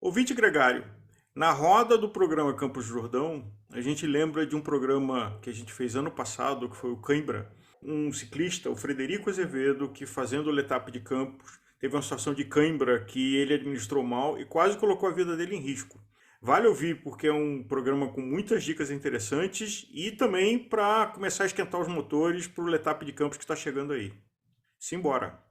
Ouvinte gregário, na roda do programa Campos do Jordão, a gente lembra de um programa que a gente fez ano passado, que foi o Cãibra. Um ciclista, o Frederico Azevedo, que fazendo o Letap de Campos, teve uma situação de cãibra que ele administrou mal e quase colocou a vida dele em risco. Vale ouvir porque é um programa com muitas dicas interessantes e também para começar a esquentar os motores para o Letap de Campos que está chegando aí. Simbora!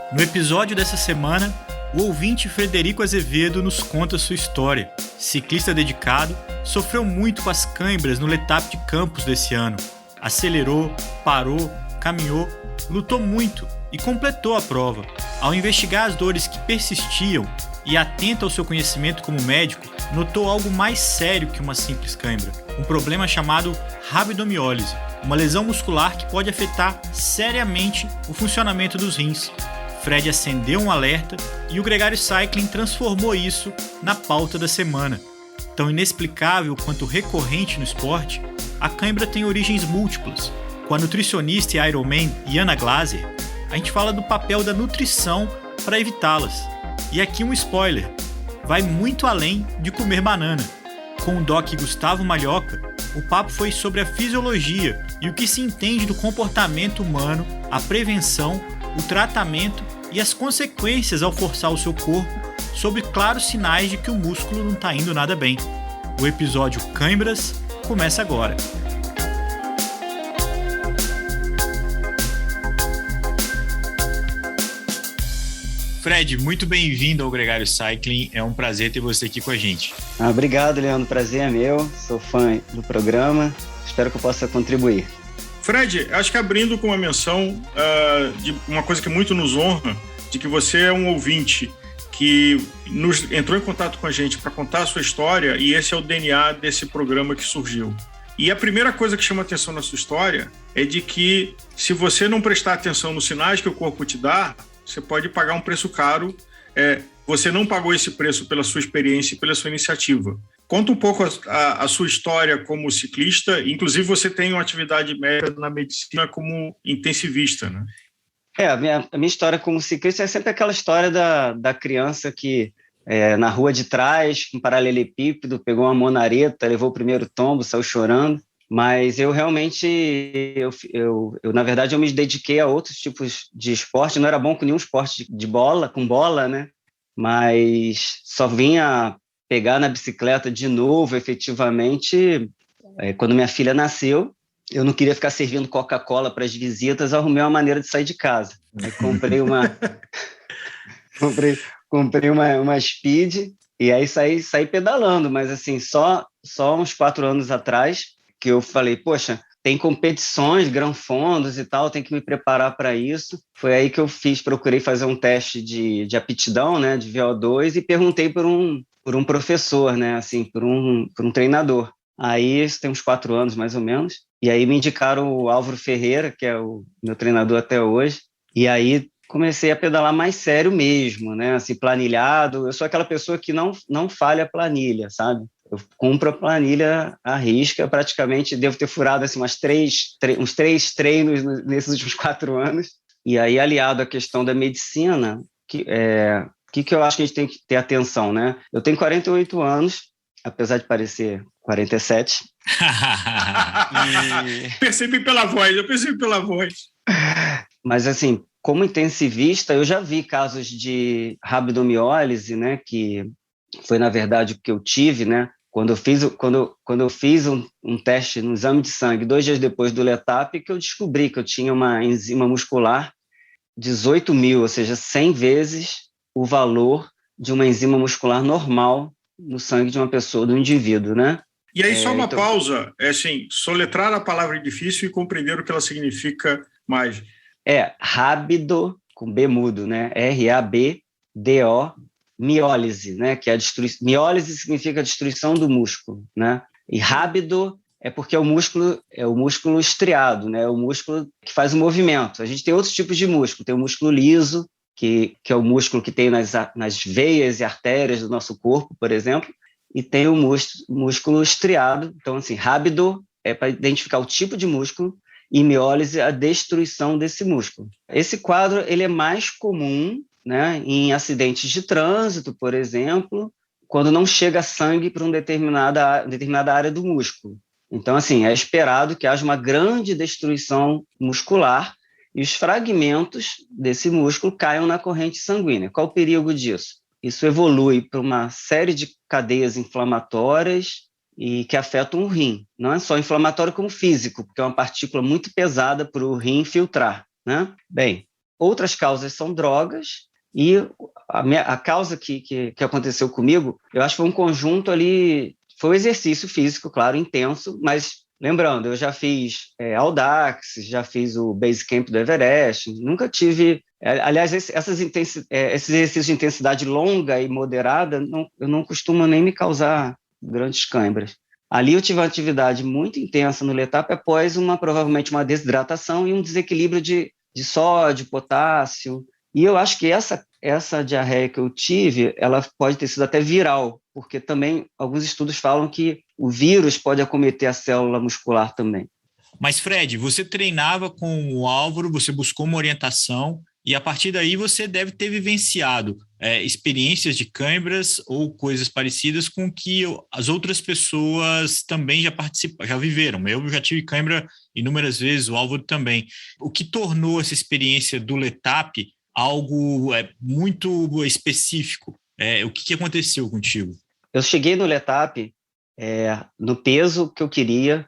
No episódio dessa semana, o ouvinte Frederico Azevedo nos conta sua história. Ciclista dedicado, sofreu muito com as cãibras no Letap de Campos desse ano. Acelerou, parou, caminhou, lutou muito e completou a prova. Ao investigar as dores que persistiam e atento ao seu conhecimento como médico, notou algo mais sério que uma simples cãibra. Um problema chamado rabdomiólise, uma lesão muscular que pode afetar seriamente o funcionamento dos rins. Fred acendeu um alerta e o Gregário Cycling transformou isso na pauta da semana. Tão inexplicável quanto recorrente no esporte, a cãibra tem origens múltiplas. Com a nutricionista e Ironman Jana Glaser, a gente fala do papel da nutrição para evitá-las. E aqui um spoiler, vai muito além de comer banana. Com o Doc Gustavo Malhoca, o papo foi sobre a fisiologia e o que se entende do comportamento humano, a prevenção, o tratamento e as consequências ao forçar o seu corpo sob claros sinais de que o músculo não está indo nada bem. O episódio Cãibras começa agora. Fred, muito bem-vindo ao Gregário Cycling, é um prazer ter você aqui com a gente. Obrigado, Leandro, prazer é meu, sou fã do programa, espero que eu possa contribuir. Fred, acho que abrindo com uma menção de uma coisa que muito nos honra, de que você é um ouvinte que entrou em contato com a gente para contar a sua história e esse é o DNA desse programa que surgiu. E a primeira coisa que chama atenção na sua história é de que se você não prestar atenção nos sinais que o corpo te dá, você pode pagar um preço caro. Você não pagou esse preço pela sua experiência e pela sua iniciativa. Conta um pouco a sua história como ciclista. Inclusive, você tem uma atividade médica na medicina como intensivista, né? A minha história como ciclista é sempre aquela história da criança que, na rua de trás, com paralelepípedo, pegou uma monareta, levou o primeiro tombo, saiu chorando. Mas eu realmente, na verdade, eu me dediquei a outros tipos de esporte. Não era bom com nenhum esporte de bola, com bola, né? Mas só vinha pegar na bicicleta de novo, efetivamente, quando minha filha nasceu. Eu não queria ficar servindo Coca-Cola para as visitas, arrumei uma maneira de sair de casa. Aí comprei uma Speed e aí saí pedalando, mas assim, só uns 4 anos atrás que eu falei, poxa, tem competições, granfondos e tal, tem que me preparar para isso. Foi aí que eu procurei fazer um teste de aptidão, né, de VO2 e perguntei por um professor, né, assim, por um treinador. Aí, isso tem uns 4 anos, mais ou menos. E aí me indicaram o Álvaro Ferreira, que é o meu treinador até hoje. E aí comecei a pedalar mais sério mesmo, né? Assim, planilhado. Eu sou aquela pessoa que não falha a planilha, sabe? Eu cumpro a planilha à risca. Praticamente devo ter furado assim, uns 3 treinos nesses últimos 4 anos. E aí, aliado à questão da medicina, que eu acho que a gente tem que ter atenção, né? Eu tenho 48 anos, apesar de parecer 47. Percebi pela voz. Mas, assim, como intensivista, eu já vi casos de rabdomiólise, né, que foi, na verdade, o que eu tive, né? Quando eu fiz um teste no exame de sangue, 2 dias depois do Letap, que eu descobri que eu tinha uma enzima muscular 18.000, ou seja, 100 vezes o valor de uma enzima muscular normal no sangue de uma pessoa, do indivíduo, né? E aí, só uma pausa, assim, soletrar a palavra difícil e compreender o que ela significa mais. Rabdo, com B mudo, né? R-A-B-D-O, miólise, né? Que é a destruição. Miólise significa destruição do músculo, né? E rabdo é porque é o músculo estriado, né? É o músculo que faz o movimento. A gente tem outros tipos de músculo. Tem o músculo liso, que é o músculo que tem nas veias e artérias do nosso corpo, por exemplo, e tem o músculo estriado. Então, assim, rabdo é para identificar o tipo de músculo em miólise a destruição desse músculo. Esse quadro ele é mais comum, né, em acidentes de trânsito, por exemplo, quando não chega sangue para uma determinada área do músculo. Então, assim, é esperado que haja uma grande destruição muscular e os fragmentos desse músculo caiam na corrente sanguínea. Qual o perigo disso? Isso evolui para uma série de cadeias inflamatórias e que afetam o rim. Não é só inflamatório como físico, porque é uma partícula muito pesada para o rim filtrar, né? Bem, outras causas são drogas e a causa que aconteceu comigo, eu acho que foi um conjunto ali, foi um exercício físico, claro, intenso, mas lembrando, eu já fiz Audax, já fiz o Base Camp do Everest, nunca tive... Aliás, esses exercícios de intensidade longa e moderada, eu não costumo nem me causar grandes câimbras. Ali eu tive uma atividade muito intensa no Letap após provavelmente uma desidratação e um desequilíbrio de sódio, potássio. E eu acho que essa diarreia que eu tive, ela pode ter sido até viral, porque também alguns estudos falam que o vírus pode acometer a célula muscular também. Mas, Fred, você treinava com o Álvaro, você buscou uma orientação e, a partir daí, você deve ter vivenciado experiências de câimbras ou coisas parecidas com que as outras pessoas também já viveram. Eu já tive câimbra inúmeras vezes, o Álvaro também. O que tornou essa experiência do Letap algo muito específico? O que aconteceu contigo? Eu cheguei no Letap no peso que eu queria.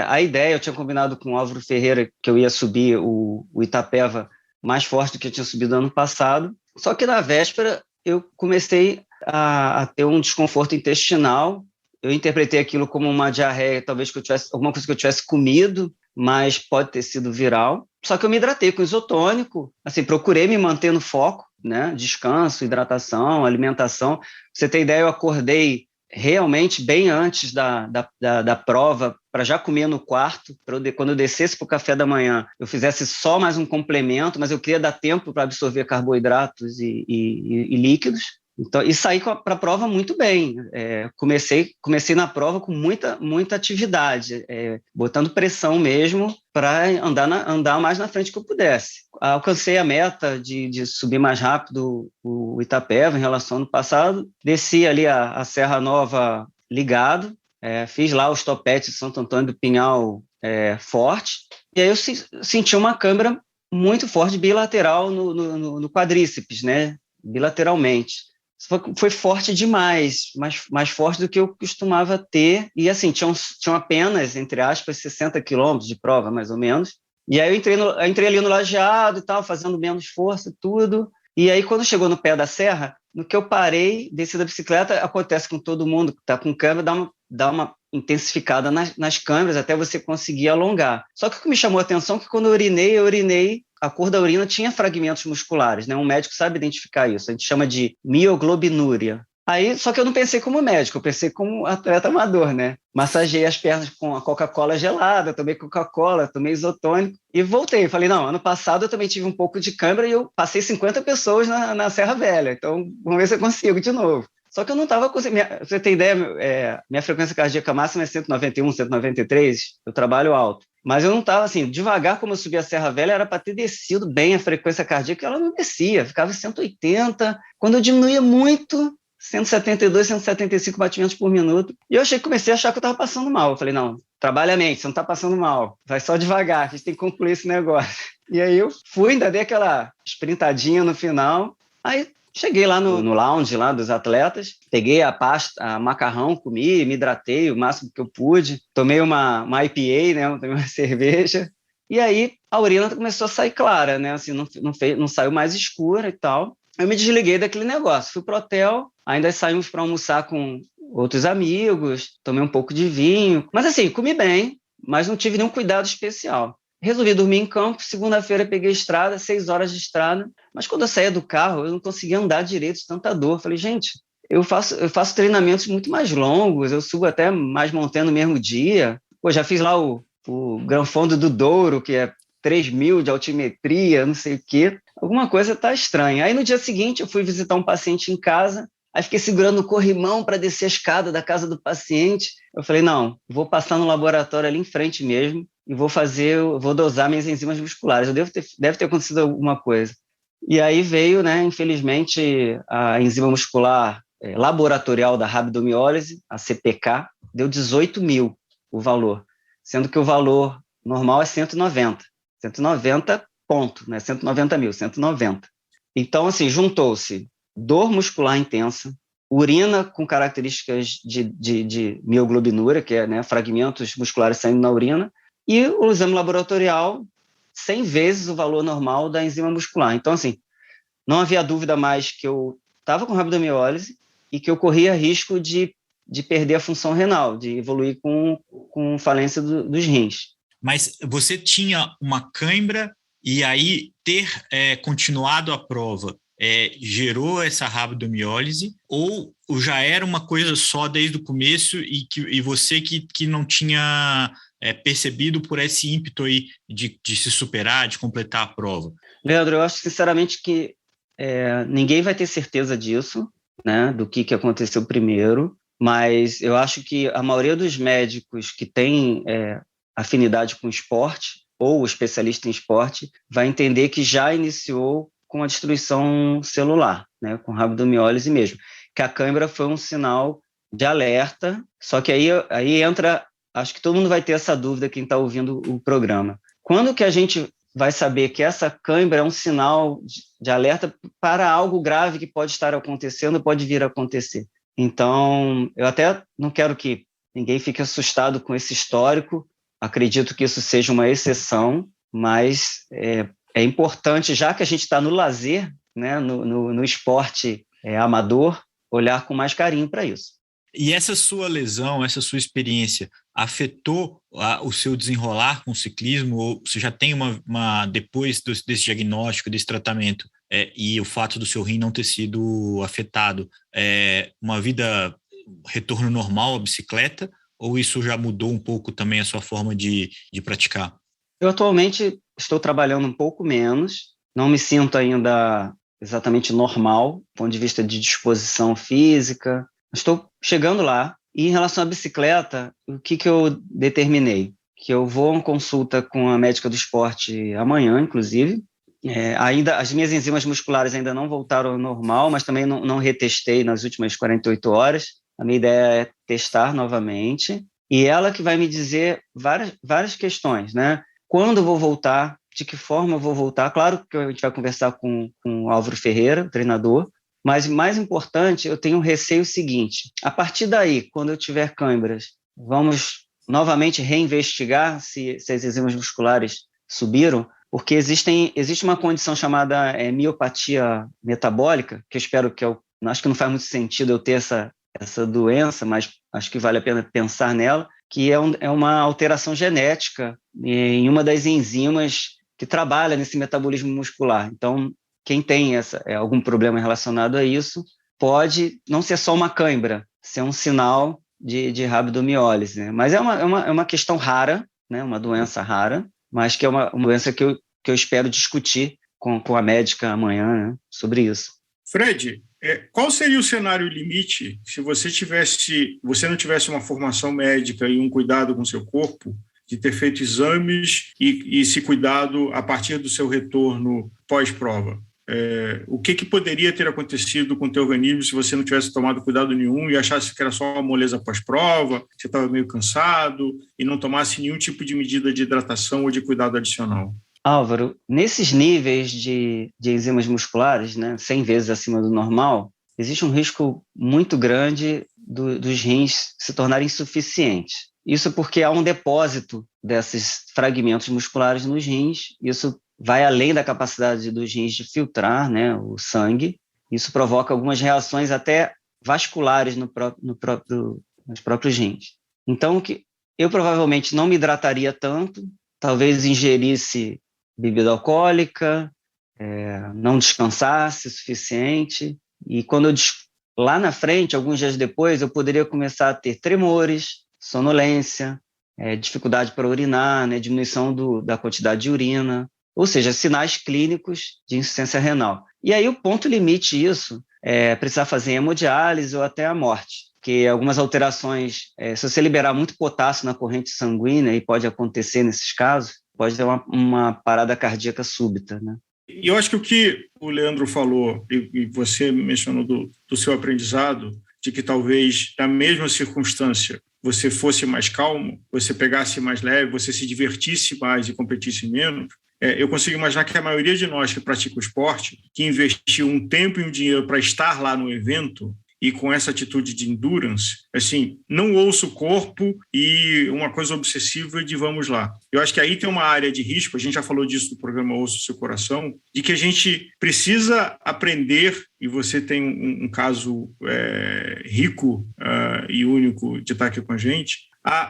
A ideia, eu tinha combinado com o Álvaro Ferreira que eu ia subir o Itapeva mais forte do que eu tinha subido ano passado. Só que na véspera eu comecei a ter um desconforto intestinal. Eu interpretei aquilo como uma diarreia, talvez alguma coisa que eu tivesse comido, mas pode ter sido viral. Só que eu me hidratei com isotônico, assim, procurei me manter no foco, né? Descanso, hidratação, alimentação. Pra você ter ideia, eu acordei realmente bem antes da prova, para já comer no quarto, quando eu descesse para o café da manhã, eu fizesse só mais um complemento, mas eu queria dar tempo para absorver carboidratos e líquidos. Então, e saí para a prova muito bem. Comecei na prova com muita atividade, botando pressão mesmo para andar mais na frente que eu pudesse. Alcancei a meta de subir mais rápido o Itapeva em relação ao ano passado. Desci ali a Serra Nova ligado, fiz lá os topetes de Santo Antônio do Pinhal forte, e aí eu senti uma câimbra muito forte bilateral no quadríceps, né? Bilateralmente. Foi forte demais, mais forte do que eu costumava ter. E assim, tinham apenas, entre aspas, 60 quilômetros de prova, mais ou menos. E aí eu entrei ali no lajeado e tal, fazendo menos força, tudo. E aí, quando chegou no pé da serra, no que eu parei, desci da bicicleta, acontece com todo mundo que está com câimbra, dá uma intensificada nas câimbras até você conseguir alongar. Só que o que me chamou a atenção é que quando eu urinei, a cor da urina tinha fragmentos musculares, né? Um médico sabe identificar isso, a gente chama de mioglobinúria. Aí, só que eu não pensei como médico, eu pensei como atleta amador, né? Massageei as pernas com a Coca-Cola gelada, tomei Coca-Cola, tomei isotônico e voltei. Falei, não, ano passado eu também tive um pouco de câimbra e eu passei 50 pessoas na Serra Velha, então vamos ver se eu consigo de novo. Só que eu não estava conseguindo. Você tem ideia, minha frequência cardíaca máxima é 191, 193, eu trabalho alto. Mas eu não estava assim, devagar como eu subi a Serra Velha, era para ter descido bem a frequência cardíaca, ela não descia, ficava em 180. Quando eu diminuía muito, 172, 175 batimentos por minuto. E eu comecei a achar que eu estava passando mal. Eu falei, não, trabalha a mente, você não está passando mal, vai só devagar, a gente tem que concluir esse negócio. E aí eu fui, ainda dei aquela sprintadinha no final, aí cheguei lá no lounge lá dos atletas, peguei a macarrão, comi, me hidratei o máximo que eu pude, tomei uma IPA, né, tomei uma cerveja, e aí a urina começou a sair clara, né, assim, não saiu mais escura e tal. Eu me desliguei daquele negócio, fui pro hotel, ainda saímos para almoçar com outros amigos, tomei um pouco de vinho, mas assim, comi bem, mas não tive nenhum cuidado especial. Resolvi dormir em campo, segunda-feira peguei estrada, 6 horas de estrada, mas quando eu saía do carro, eu não conseguia andar direito de tanta dor. Falei, gente, eu faço treinamentos muito mais longos, eu subo até mais montanha no mesmo dia. Pô, já fiz lá o Gran Fondo do Douro, que é 3.000 de altimetria, não sei o quê. Alguma coisa tá estranha. Aí no dia seguinte eu fui visitar um paciente em casa, Aí fiquei segurando o corrimão para descer a escada da casa do paciente. Eu falei, não, vou passar no laboratório ali em frente mesmo e vou dosar minhas enzimas musculares. Deve ter acontecido alguma coisa. E aí veio, né, infelizmente, a enzima muscular laboratorial da rabdomiólise, a CPK, deu 18 mil o valor, sendo que o valor normal é 190. 190 ponto, né? 190 mil, 190. Então, assim, juntou-se dor muscular intensa, urina com características de mioglobinúria, que é, né, fragmentos musculares saindo na urina, e o exame laboratorial 100 vezes o valor normal da enzima muscular. Então, assim, não havia dúvida mais que eu estava com rabdomiólise e que eu corria risco de perder a função renal, de evoluir com falência dos rins. Mas você tinha uma cãibra e aí ter continuado a prova gerou essa rabdomiólise, ou já era uma coisa só desde o começo e você que não tinha percebido por esse ímpeto aí de se superar, de completar a prova? Leandro, eu acho sinceramente que ninguém vai ter certeza disso, né, do que aconteceu primeiro, mas eu acho que a maioria dos médicos que tem afinidade com esporte ou especialista em esporte vai entender que já iniciou com a destruição celular, né, com rabdomiólise mesmo, que a cãibra foi um sinal de alerta, só que aí entra, acho que todo mundo vai ter essa dúvida, quem está ouvindo o programa. Quando que a gente vai saber que essa cãibra é um sinal de alerta para algo grave que pode estar acontecendo, pode vir a acontecer? Então, eu até não quero que ninguém fique assustado com esse histórico, acredito que isso seja uma exceção, mas é importante, já que a gente está no lazer, né, no esporte amador, olhar com mais carinho para isso. E essa sua lesão, essa sua experiência, afetou o seu desenrolar com o ciclismo? Ou você já tem depois desse diagnóstico, desse tratamento, e o fato do seu rim não ter sido afetado, uma vida, retorno normal à bicicleta? Ou isso já mudou um pouco também a sua forma de praticar? Eu atualmente estou trabalhando um pouco menos, não me sinto ainda exatamente normal, do ponto de vista de disposição física. Estou chegando lá. E em relação à bicicleta, o que eu determinei? Que eu vou a uma consulta com a médica do esporte amanhã, inclusive. Ainda as minhas enzimas musculares ainda não voltaram ao normal, mas também não retestei nas últimas 48 horas. A minha ideia é testar novamente. E ela que vai me dizer várias questões, né? Quando eu vou voltar? De que forma eu vou voltar? Claro que a gente vai conversar com o Álvaro Ferreira, o treinador, mas mais importante, eu tenho um receio seguinte: a partir daí, quando eu tiver câimbras, vamos novamente reinvestigar se as enzimas musculares subiram, porque existe uma condição chamada miopatia metabólica, que eu espero acho que não faz muito sentido eu ter essa doença, mas acho que vale a pena pensar nela, que é uma alteração genética em uma das enzimas que trabalha nesse metabolismo muscular. Então, quem tem algum problema relacionado a isso pode não ser só uma cãibra, ser um sinal de rabdomiólise, né? Mas é uma questão rara, né? Uma doença rara, mas que é uma doença que eu espero discutir com a médica amanhã, né, sobre isso. Fred, qual seria o cenário limite se você não tivesse uma formação médica e um cuidado com o seu corpo, de ter feito exames e se cuidado a partir do seu retorno pós-prova? O que poderia ter acontecido com o teu organismo se você não tivesse tomado cuidado nenhum e achasse que era só uma moleza pós-prova, você estava meio cansado e não tomasse nenhum tipo de medida de hidratação ou de cuidado adicional? Álvaro, nesses níveis de enzimas musculares, né, 100 vezes acima do normal, existe um risco muito grande dos rins se tornarem insuficientes. Isso porque há um depósito desses fragmentos musculares nos rins, isso vai além da capacidade dos rins de filtrar, né, o sangue. Isso provoca algumas reações até vasculares nos próprios rins. Então, eu provavelmente não me hidrataria tanto, talvez ingerisse bebida alcoólica, não descansasse o suficiente, e lá na frente, alguns dias depois, eu poderia começar a ter tremores, sonolência, dificuldade para urinar, né, diminuição da quantidade de urina, ou seja, sinais clínicos de insuficiência renal. E aí o ponto limite isso precisar fazer hemodiálise ou até a morte. Porque algumas alterações, se você liberar muito potássio na corrente sanguínea, e pode acontecer nesses casos, pode ter uma parada cardíaca súbita, né? E eu acho que o que o Leandro falou, e você mencionou do seu aprendizado, de que talvez na mesma circunstância você fosse mais calmo, você pegasse mais leve, você se divertisse mais e competisse menos, eu consigo imaginar que a maioria de nós que pratica o esporte, que investiu um tempo e um dinheiro para estar lá no evento, e com essa atitude de endurance, assim, não ouça o corpo e uma coisa obsessiva de vamos lá. Eu acho que aí tem uma área de risco, a gente já falou disso no programa Ouça o Seu Coração, de que a gente precisa aprender, e você tem um caso rico e único de estar aqui com a gente,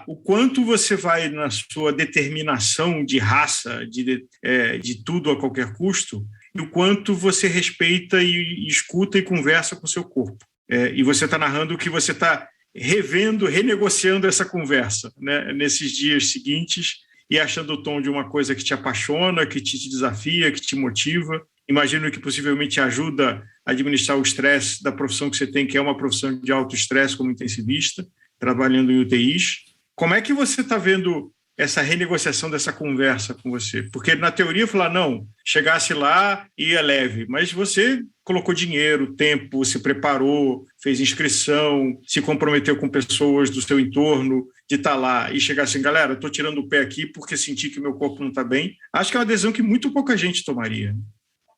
o quanto você vai na sua determinação de raça, de tudo a qualquer custo, e o quanto você respeita e escuta e conversa com o seu corpo. E você está narrando que você está renegociando essa conversa, né, nesses dias seguintes e achando o tom de uma coisa que te apaixona, que te desafia, que te motiva. Imagino que possivelmente ajuda a administrar o estresse da profissão que você tem, que é uma profissão de alto estresse como intensivista, trabalhando em UTIs. Como é que você está vendo essa renegociação dessa conversa com você? Porque na teoria falar, não, chegasse lá e ia leve, mas você colocou dinheiro, tempo, se preparou, fez inscrição, se comprometeu com pessoas do seu entorno, de estar lá e chegar assim, galera, estou tirando o pé aqui porque senti que meu corpo não está bem. Acho que é uma decisão que muito pouca gente tomaria.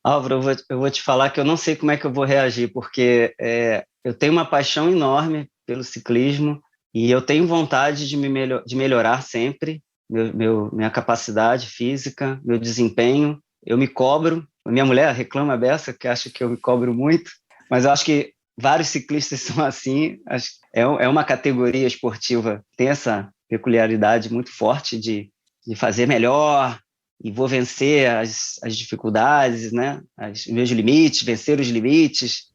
Álvaro, eu vou te falar que eu não sei como é que eu vou reagir, porque eu tenho uma paixão enorme pelo ciclismo e eu tenho vontade de melhorar sempre, minha capacidade física, meu desempenho. Eu me cobro. A minha mulher reclama dessa, que acha que eu me cobro muito, mas eu acho que vários ciclistas são assim. É uma categoria esportiva que tem essa peculiaridade muito forte de fazer melhor e vou vencer as dificuldades, né? Os meus limites, vencer os limites.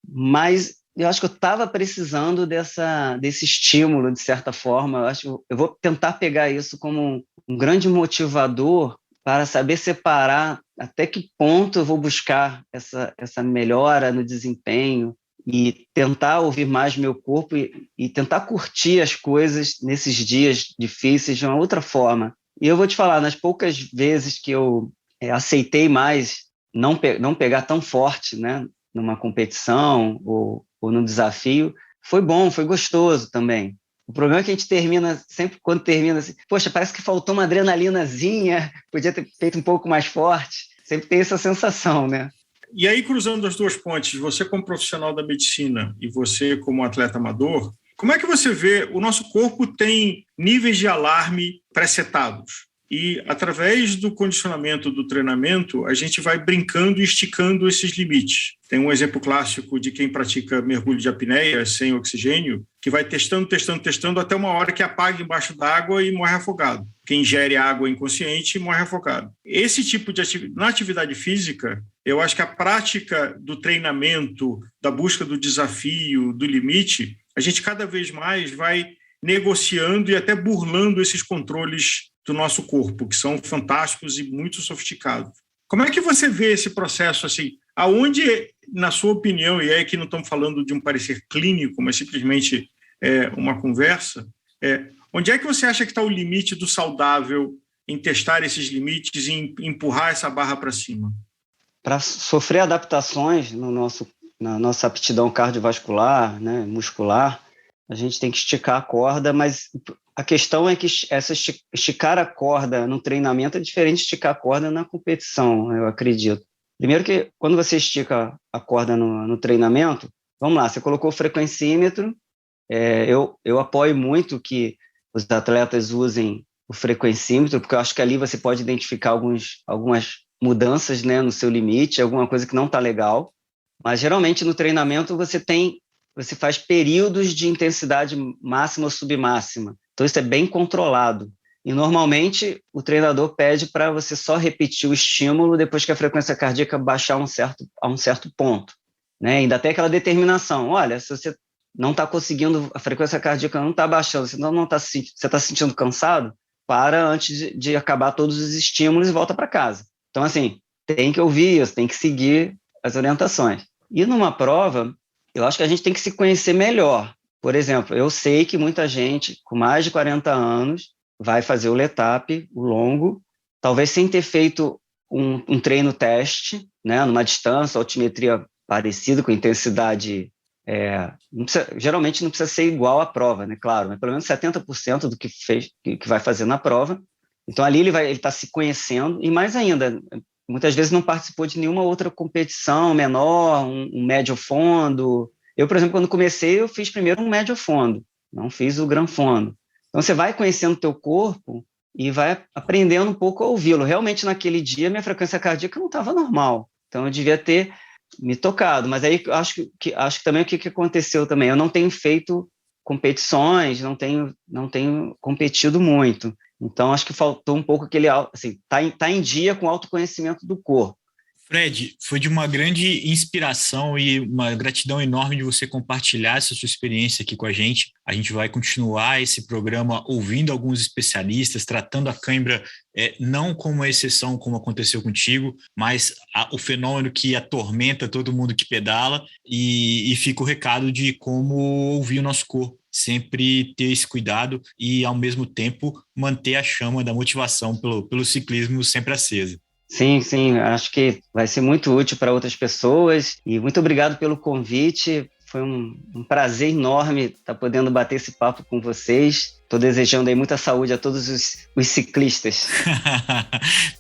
Mas eu acho que eu estava precisando desse estímulo, de certa forma. Eu vou tentar pegar isso como um grande motivador para saber separar até que ponto eu vou buscar essa melhora no desempenho e tentar ouvir mais meu corpo e tentar curtir as coisas nesses dias difíceis de uma outra forma. E eu vou te falar, nas poucas vezes que eu aceitei mais não pegar tão forte, né, numa competição ou num desafio, foi bom, foi gostoso também. O problema é que a gente termina, sempre quando termina assim, poxa, parece que faltou uma adrenalinazinha, podia ter feito um pouco mais forte. Sempre tem essa sensação, né? E aí, cruzando as duas pontes, você como profissional da medicina e você como atleta amador, como é que você vê, o nosso corpo tem níveis de alarme pré-setados? E, através do condicionamento do treinamento, a gente vai brincando e esticando esses limites. Tem um exemplo clássico de quem pratica mergulho de apneia sem oxigênio, que vai testando até uma hora que apaga embaixo d'água e morre afogado. Quem ingere água inconsciente morre afogado. Esse tipo de na atividade física, eu acho que a prática do treinamento, da busca do desafio, do limite, a gente cada vez mais vai negociando e até burlando esses controles do nosso corpo, que são fantásticos e muito sofisticados. Como é que você vê esse processo assim? Aonde, na sua opinião, e é que não estamos falando de um parecer clínico, mas simplesmente uma conversa, onde é que você acha que está o limite do saudável em testar esses limites e em empurrar essa barra para cima? Para sofrer adaptações na nossa aptidão cardiovascular, né, muscular, a gente tem que esticar a corda, mas a questão é que esticar a corda no treinamento é diferente de esticar a corda na competição, eu acredito. Primeiro que quando você estica a corda no treinamento, vamos lá, você colocou o frequencímetro, eu apoio muito que os atletas usem o frequencímetro, porque eu acho que ali você pode identificar algumas mudanças, né, no seu limite, alguma coisa que não está legal, mas geralmente no treinamento você faz períodos de intensidade máxima ou submáxima. Então, isso é bem controlado. E, normalmente, o treinador pede para você só repetir o estímulo depois que a frequência cardíaca baixar a um certo ponto. Né? Ainda tem aquela determinação. Olha, se você não está conseguindo, a frequência cardíaca não está baixando, você está se sentindo cansado, para antes de acabar todos os estímulos e volta para casa. Então, assim, tem que ouvir isso, tem que seguir as orientações. E numa prova, eu acho que a gente tem que se conhecer melhor. Por exemplo, eu sei que muita gente com mais de 40 anos vai fazer o LETAP, o longo, talvez sem ter feito um treino teste, né, numa distância, altimetria parecida, com intensidade. Geralmente não precisa ser igual à prova, né? Claro, mas pelo menos 70% do que vai fazer na prova. Então ali ele está se conhecendo, e mais ainda, muitas vezes não participou de nenhuma outra competição menor, um médio fundo. Eu, por exemplo, quando comecei, eu fiz primeiro um médio fundo, não fiz o gran fundo. Então você vai conhecendo o teu corpo e vai aprendendo um pouco a ouvi-lo. Realmente naquele dia minha frequência cardíaca não estava normal, então eu devia ter me tocado, mas aí acho que também o que aconteceu também, eu não tenho feito competições, não tenho competido muito, então acho que faltou um pouco aquele, assim, tá em dia com o autoconhecimento do corpo. Fred, foi de uma grande inspiração e uma gratidão enorme de você compartilhar essa sua experiência aqui com a gente. A gente vai continuar esse programa ouvindo alguns especialistas, tratando a cãibra não como uma exceção, como aconteceu contigo, mas o fenômeno que atormenta todo mundo que pedala, e fica o recado de como ouvir o nosso corpo. Sempre ter esse cuidado e, ao mesmo tempo, manter a chama da motivação pelo ciclismo sempre acesa. Sim, acho que vai ser muito útil para outras pessoas, e muito obrigado pelo convite, foi um prazer enorme estar podendo bater esse papo com vocês. Estou desejando aí muita saúde a todos os ciclistas.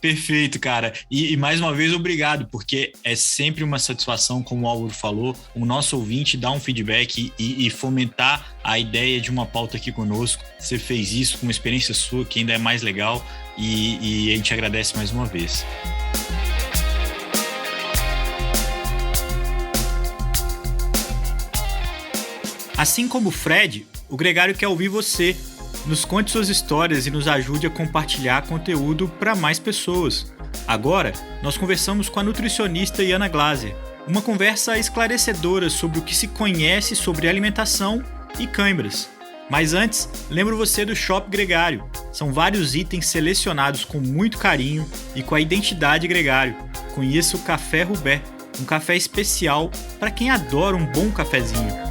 Perfeito, cara. E mais uma vez, obrigado, porque é sempre uma satisfação, como o Álvaro falou, o nosso ouvinte dar um feedback e fomentar a ideia de uma pauta aqui conosco. Você fez isso com uma experiência sua, que ainda é mais legal, e a gente agradece mais uma vez. Assim como o Fred, o Gregário quer ouvir você. Nos conte suas histórias e nos ajude a compartilhar conteúdo para mais pessoas. Agora, nós conversamos com a nutricionista Iana Glaser. Uma conversa esclarecedora sobre o que se conhece sobre alimentação e cãibras. Mas antes, lembro você do Shop Gregário. São vários itens selecionados com muito carinho e com a identidade Gregário. Conheça o Café Rubé, um café especial para quem adora um bom cafezinho.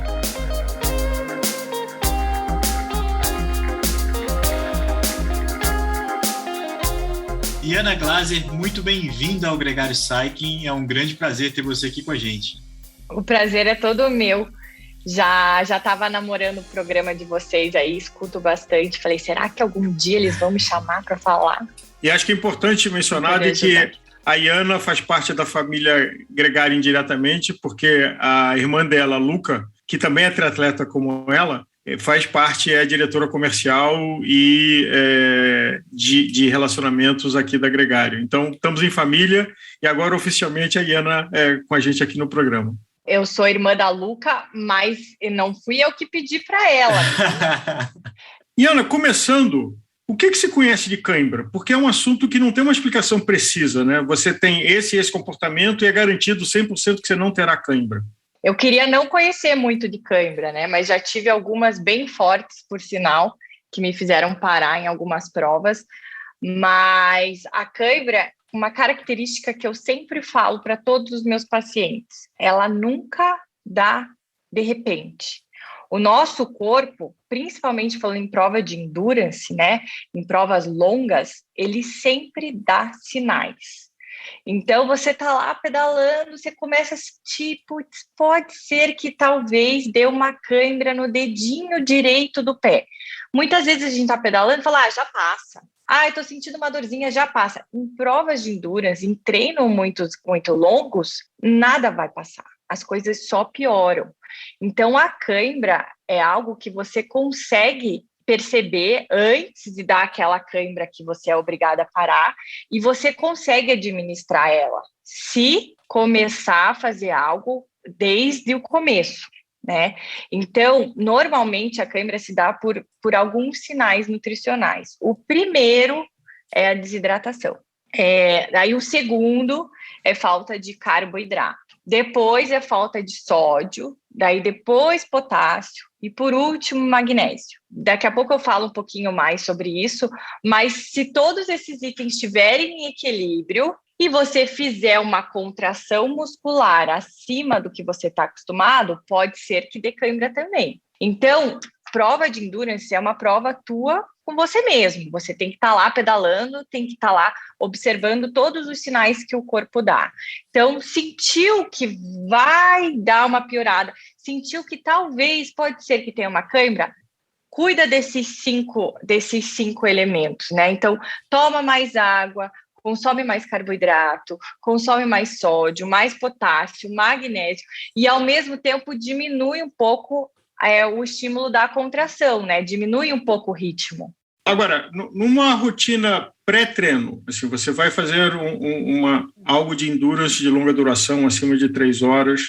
Iana Glaser, muito bem-vinda ao Gregário Cycling. É um grande prazer ter você aqui com a gente. O prazer é todo meu. Já estava namorando o programa de vocês aí, escuto bastante. Falei, será que algum dia eles vão me chamar para falar? E acho que é importante mencionar que a Iana faz parte da família Gregário indiretamente, porque a irmã dela, Luca, que também é triatleta como ela, faz parte, é diretora comercial e de relacionamentos aqui da Gregário. Então, estamos em família, e agora oficialmente a Iana é com a gente aqui no programa. Eu sou irmã da Luca, mas não fui eu que pedi para ela. Iana, começando, o que se conhece de cãibra? Porque é um assunto que não tem uma explicação precisa, né? Você tem esse comportamento e é garantido 100% que você não terá cãibra. Eu queria não conhecer muito de cãibra, né? Mas já tive algumas bem fortes, por sinal, que me fizeram parar em algumas provas. Mas a cãibra, uma característica que eu sempre falo para todos os meus pacientes, ela nunca dá de repente. O nosso corpo, principalmente falando em prova de endurance, né? Em provas longas, ele sempre dá sinais. Então, você está lá pedalando, você começa a sentir, pode ser que talvez dê uma cãibra no dedinho direito do pé. Muitas vezes a gente está pedalando e fala, já passa. Eu estou sentindo uma dorzinha, já passa. Em provas de endurance, em treino muito longos, nada vai passar. As coisas só pioram. Então, a cãibra é algo que você consegue perceber antes de dar aquela cãibra que você é obrigada a parar, e você consegue administrar ela se começar a fazer algo desde o começo, né? Então, normalmente a cãibra se dá por alguns sinais nutricionais. O primeiro é a desidratação. Aí o segundo é falta de carboidrato. Depois é falta de sódio, daí depois potássio e por último magnésio. Daqui a pouco eu falo um pouquinho mais sobre isso, mas se todos esses itens estiverem em equilíbrio, e você fizer uma contração muscular acima do que você está acostumado, pode ser que dê cãibra também. Então, prova de endurance é uma prova tua com você mesmo. Você tem que estar lá pedalando, tem que estar lá observando todos os sinais que o corpo dá. Então, sentiu que vai dar uma piorada, sentiu que talvez pode ser que tenha uma cãibra, cuida desses cinco elementos, né? Então, toma mais água, consome mais carboidrato, consome mais sódio, mais potássio, magnésio, e ao mesmo tempo diminui um pouco o estímulo da contração, né? Diminui um pouco o ritmo. Agora, numa rotina pré-treino, assim, você vai fazer algo de endurance de longa duração, acima de 3 horas,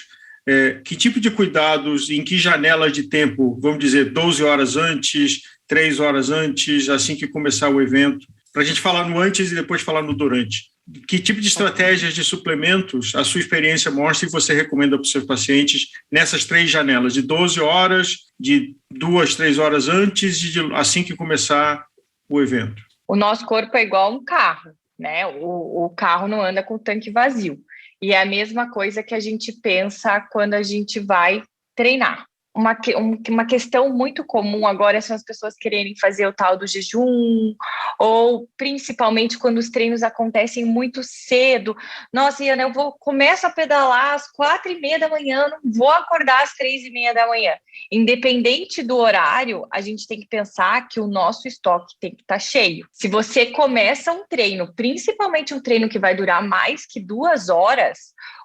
que tipo de cuidados, em que janela de tempo, vamos dizer, 12 horas antes, 3 horas antes, assim que começar o evento, para a gente falar no antes e depois falar no durante. Que tipo de estratégias de suplementos a sua experiência mostra e você recomenda para os seus pacientes nessas 3 janelas, de 12 horas, de 2, 3 horas antes e assim que começar o evento? O nosso corpo é igual um carro, né? O carro não anda com o tanque vazio. E é a mesma coisa que a gente pensa quando a gente vai treinar. Uma questão muito comum agora são as pessoas quererem fazer o tal do jejum, ou principalmente quando os treinos acontecem muito cedo. Nossa, Iana, começo a pedalar às 4h30 da manhã, não vou acordar às 3h30 da manhã. Independente do horário, a gente tem que pensar que o nosso estoque tem que estar cheio. Se você começa um treino, principalmente um treino que vai durar mais que 2 horas,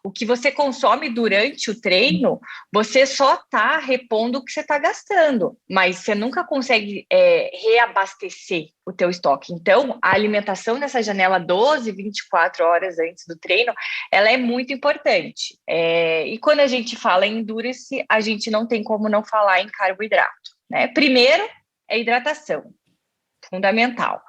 o que você consome durante o treino, você só está repondo o que você está gastando, mas você nunca consegue reabastecer o teu estoque. Então, a alimentação nessa janela 12, 24 horas antes do treino, ela é muito importante. E quando a gente fala em endurance, a gente não tem como não falar em carboidrato, né? Primeiro, é hidratação, fundamental.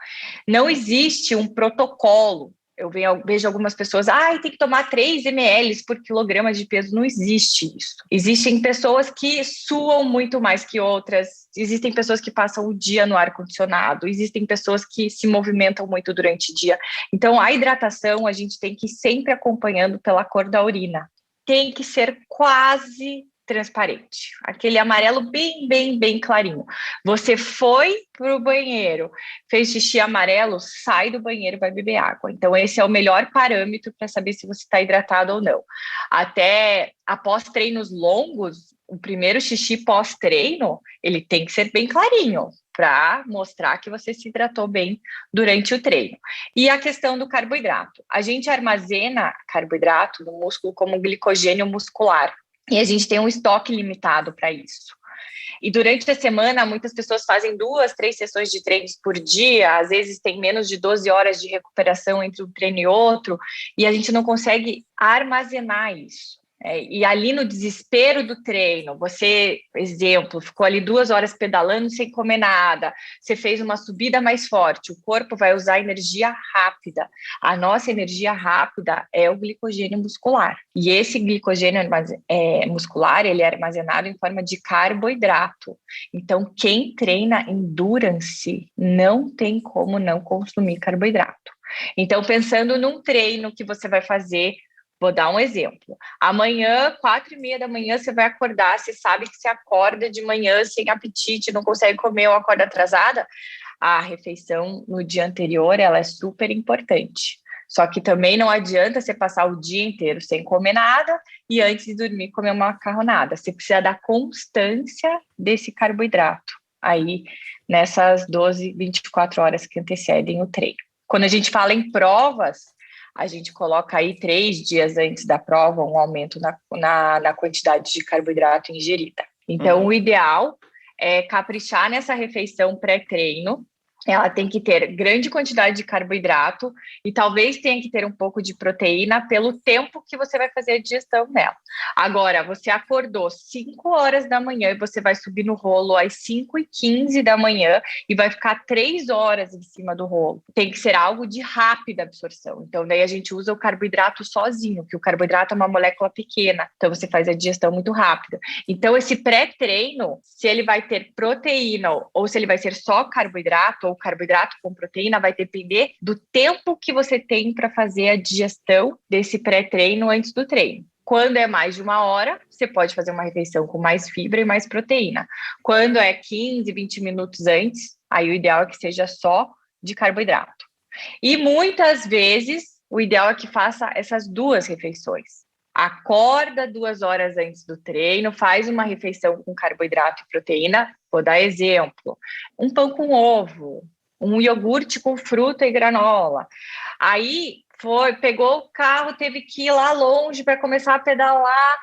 Não existe um protocolo. Eu vejo algumas pessoas, tem que tomar 3 ml por quilograma de peso. Não existe isso. Existem pessoas que suam muito mais que outras, existem pessoas que passam o dia no ar-condicionado, existem pessoas que se movimentam muito durante o dia. Então, a hidratação a gente tem que ir sempre acompanhando pela cor da urina. Tem que ser quase transparente, aquele amarelo bem, bem, bem clarinho. Você foi para o banheiro, fez xixi amarelo, sai do banheiro e vai beber água. Então, esse é o melhor parâmetro para saber se você está hidratado ou não. Até após treinos longos, o primeiro xixi pós-treino, ele tem que ser bem clarinho, para mostrar que você se hidratou bem durante o treino. E a questão do carboidrato. A gente armazena carboidrato no músculo como glicogênio muscular. E a gente tem um estoque limitado para isso. E durante a semana, muitas pessoas fazem 2, 3 sessões de treinos por dia, às vezes tem menos de 12 horas de recuperação entre um treino e outro, e a gente não consegue armazenar isso. E ali no desespero do treino, você, exemplo, ficou ali 2 horas pedalando sem comer nada, você fez uma subida mais forte, o corpo vai usar energia rápida. A nossa energia rápida é o glicogênio muscular. E esse glicogênio muscular, ele é armazenado em forma de carboidrato. Então, quem treina endurance não tem como não consumir carboidrato. Então, pensando num treino que você vai fazer, vou dar um exemplo. Amanhã, 4h30 da manhã, você vai acordar, você sabe que você acorda de manhã sem apetite, não consegue comer ou acorda atrasada. A refeição no dia anterior, ela é super importante. Só que também não adianta você passar o dia inteiro sem comer nada e antes de dormir comer uma macarronada. Você precisa da constância desse carboidrato aí nessas 12, 24 horas que antecedem o treino. Quando a gente fala em provas, a gente coloca aí 3 dias antes da prova um aumento na quantidade de carboidrato ingerida. Então, o ideal é caprichar nessa refeição pré-treino. Ela tem que ter grande quantidade de carboidrato e talvez tenha que ter um pouco de proteína pelo tempo que você vai fazer a digestão nela. Agora, você acordou 5 horas da manhã e você vai subir no rolo às 5h15 da manhã e vai ficar 3 horas em cima do rolo. Tem que ser algo de rápida absorção. Então, daí a gente usa o carboidrato sozinho, que o carboidrato é uma molécula pequena. Então, você faz a digestão muito rápida. Então, esse pré-treino, se ele vai ter proteína ou se ele vai ser só carboidrato, o carboidrato com proteína vai depender do tempo que você tem para fazer a digestão desse pré-treino antes do treino. Quando é mais de 1 hora, você pode fazer uma refeição com mais fibra e mais proteína. Quando é 15, 20 minutos antes, aí o ideal é que seja só de carboidrato. E muitas vezes, o ideal é que faça essas 2 refeições. Acorda 2 horas antes do treino, faz uma refeição com carboidrato e proteína. Vou dar exemplo: um pão com ovo, um iogurte com fruta e granola. Aí pegou o carro, teve que ir lá longe para começar a pedalar.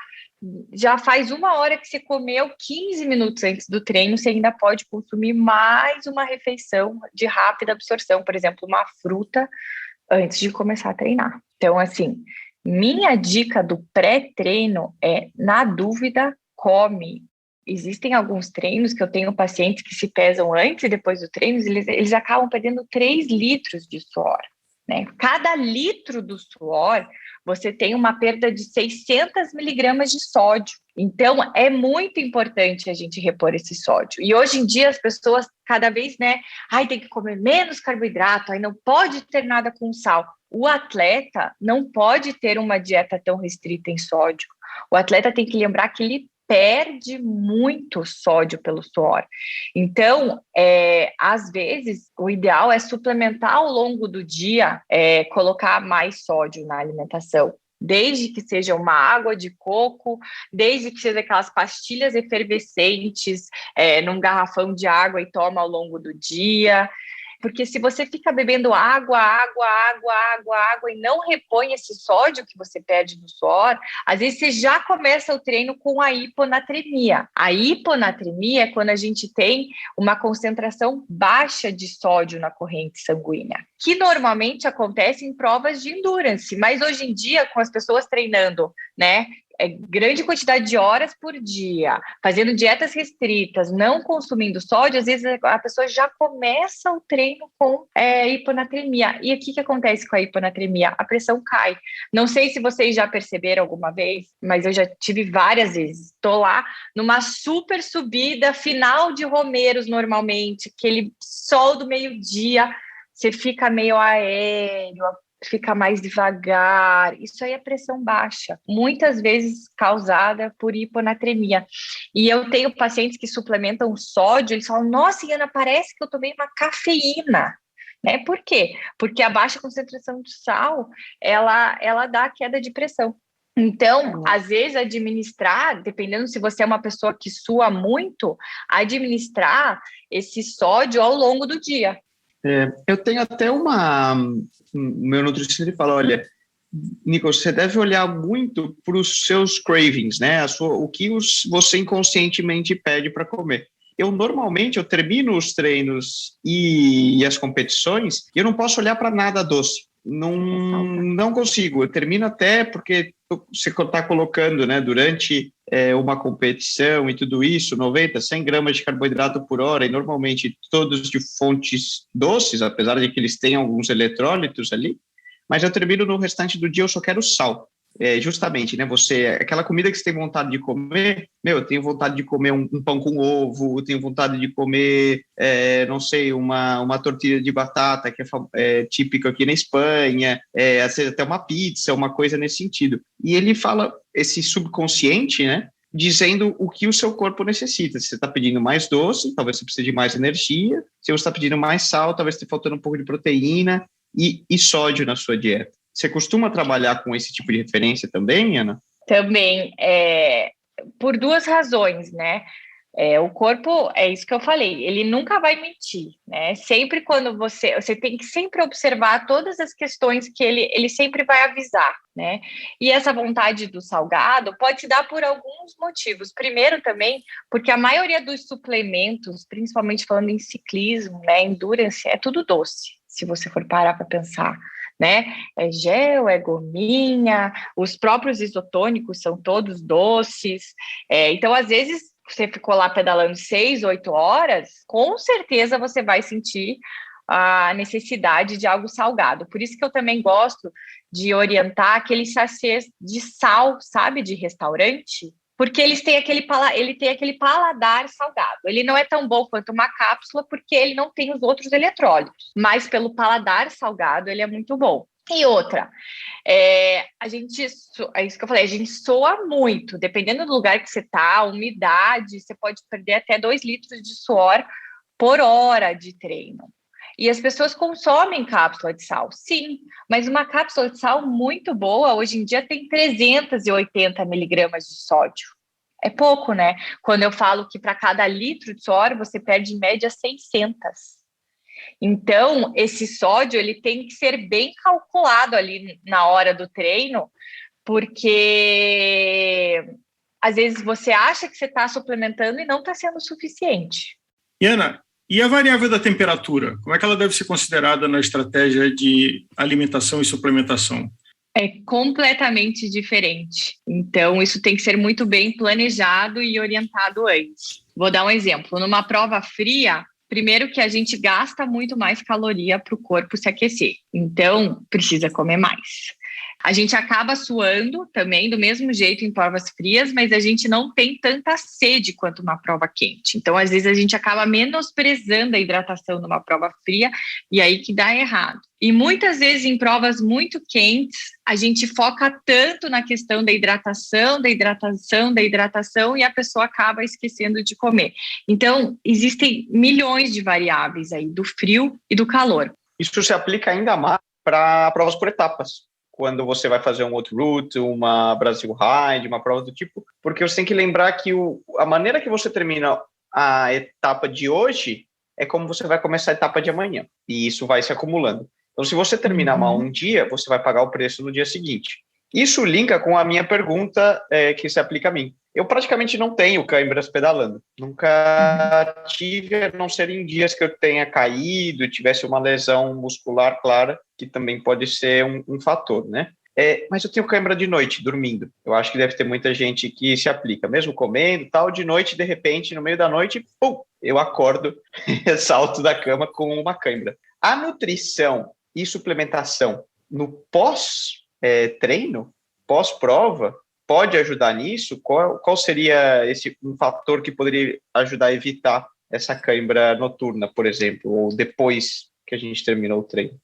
Já faz 1 hora que você comeu, 15 minutos antes do treino, você ainda pode consumir mais uma refeição de rápida absorção, por exemplo, uma fruta antes de começar a treinar. Então, assim, minha dica do pré-treino é, na dúvida, come. Existem alguns treinos que eu tenho pacientes que se pesam antes e depois do treino, eles acabam perdendo 3 litros de suor. Né? Cada litro do suor, você tem uma perda de 600 miligramas de sódio. Então, é muito importante a gente repor esse sódio. E hoje em dia, as pessoas cada vez, tem que comer menos carboidrato, aí não pode ter nada com sal. O atleta não pode ter uma dieta tão restrita em sódio. O atleta tem que lembrar que ele perde muito sódio pelo suor. Então, às vezes, o ideal é suplementar ao longo do dia, colocar mais sódio na alimentação. Desde que seja uma água de coco, desde que seja aquelas pastilhas efervescentes num garrafão de água e toma ao longo do dia. Porque se você fica bebendo água e não repõe esse sódio que você perde no suor, às vezes você já começa o treino com a hiponatremia. A hiponatremia é quando a gente tem uma concentração baixa de sódio na corrente sanguínea, que normalmente acontece em provas de endurance, mas hoje em dia, com as pessoas treinando, grande quantidade de horas por dia, fazendo dietas restritas, não consumindo sódio, às vezes a pessoa já começa o treino com hiponatremia. E o que acontece com a hiponatremia? A pressão cai. Não sei se vocês já perceberam alguma vez, mas eu já tive várias vezes. Estou lá numa super subida, final de Romeiros normalmente, aquele sol do meio-dia, você fica meio aéreo, fica mais devagar, isso aí é pressão baixa, muitas vezes causada por hiponatremia. E eu tenho pacientes que suplementam sódio, eles falam, nossa, Iana, parece que eu tomei uma cafeína. Por quê? Porque a baixa concentração de sal, ela dá queda de pressão. Então, às vezes, administrar, dependendo se você é uma pessoa que sua muito, administrar esse sódio ao longo do dia. Eu tenho até o meu nutricionista fala, olha, Nicolas, você deve olhar muito para os seus cravings, né? O que você inconscientemente pede para comer. Normalmente, eu termino os treinos e as competições e eu não posso olhar para nada doce. Não consigo. Eu termino até porque você está colocando, né, durante uma competição e tudo isso, 90, 100 gramas de carboidrato por hora, e normalmente todos de fontes doces, apesar de que eles têm alguns eletrólitos ali, mas eu termino no restante do dia, eu só quero sal. Justamente, né, aquela comida que você tem vontade de comer, eu tenho vontade de comer um pão com ovo, eu tenho vontade de comer, não sei, uma tortilha de batata, que é típica aqui na Espanha, até uma pizza, uma coisa nesse sentido. E ele fala, esse subconsciente, né, dizendo o que o seu corpo necessita. Se você está pedindo mais doce, talvez você precise de mais energia. Se você está pedindo mais sal, talvez esteja faltando um pouco de proteína e sódio na sua dieta. Você costuma trabalhar com esse tipo de referência também, Ana? Também, por 2 razões, né? O corpo, é isso que eu falei, ele nunca vai mentir, né? Sempre quando você tem que sempre observar todas as questões que ele sempre vai avisar, né? E essa vontade do salgado pode se dar por alguns motivos. Primeiro também, porque a maioria dos suplementos, principalmente falando em ciclismo, né, endurance, é tudo doce, se você for parar para pensar. Né? É gel, é gominha, os próprios isotônicos são todos doces. Então, às vezes, você ficou lá pedalando 6, 8 horas, com certeza você vai sentir a necessidade de algo salgado. Por isso que eu também gosto de orientar aqueles sachês de sal, sabe, de restaurante, porque ele tem aquele paladar salgado. Ele não é tão bom quanto uma cápsula, porque ele não tem os outros eletrólitos, mas pelo paladar salgado ele é muito bom. E outra, é isso que eu falei, a gente soa muito, dependendo do lugar que você está, a umidade, você pode perder até 2 litros de suor por hora de treino. E as pessoas consomem cápsula de sal, sim, mas uma cápsula de sal muito boa, hoje em dia tem 380 miligramas de sódio. É pouco, né? Quando eu falo que para cada litro de suor, você perde em média 600. Então, esse sódio ele tem que ser bem calculado ali na hora do treino, porque às vezes você acha que você está suplementando e não está sendo suficiente. Ana, e a variável da temperatura? Como é que ela deve ser considerada na estratégia de alimentação e suplementação? É completamente diferente. Então, isso tem que ser muito bem planejado e orientado antes. Vou dar um exemplo. Numa prova fria, primeiro que a gente gasta muito mais caloria para o corpo se aquecer. Então, precisa comer mais. A gente acaba suando também do mesmo jeito em provas frias, mas a gente não tem tanta sede quanto uma prova quente. Então, às vezes, a gente acaba menosprezando a hidratação numa prova fria e aí que dá errado. E muitas vezes em provas muito quentes, a gente foca tanto na questão da hidratação e a pessoa acaba esquecendo de comer. Então, existem milhões de variáveis aí do frio e do calor. Isso se aplica ainda mais para provas por etapas. Quando você vai fazer um outro route, uma Brasil Ride, uma prova do tipo, porque você tem que lembrar que a maneira que você termina a etapa de hoje é como você vai começar a etapa de amanhã, e isso vai se acumulando. Então, se você terminar mal um dia, você vai pagar o preço no dia seguinte. Isso linka com a minha pergunta que se aplica a mim. Eu praticamente não tenho câimbras pedalando. Nunca tive, a não ser em dias que eu tenha caído, tivesse uma lesão muscular clara, que também pode ser um fator, né? Mas eu tenho câimbra de noite, dormindo. Eu acho que deve ter muita gente que se aplica, mesmo comendo, tal, de noite, de repente, no meio da noite, pum, eu acordo, salto da cama com uma câimbra. A nutrição e suplementação no pós-treino, pós-prova, pode ajudar nisso? Qual seria um fator que poderia ajudar a evitar essa cãibra noturna, por exemplo, ou depois que a gente terminou o treino?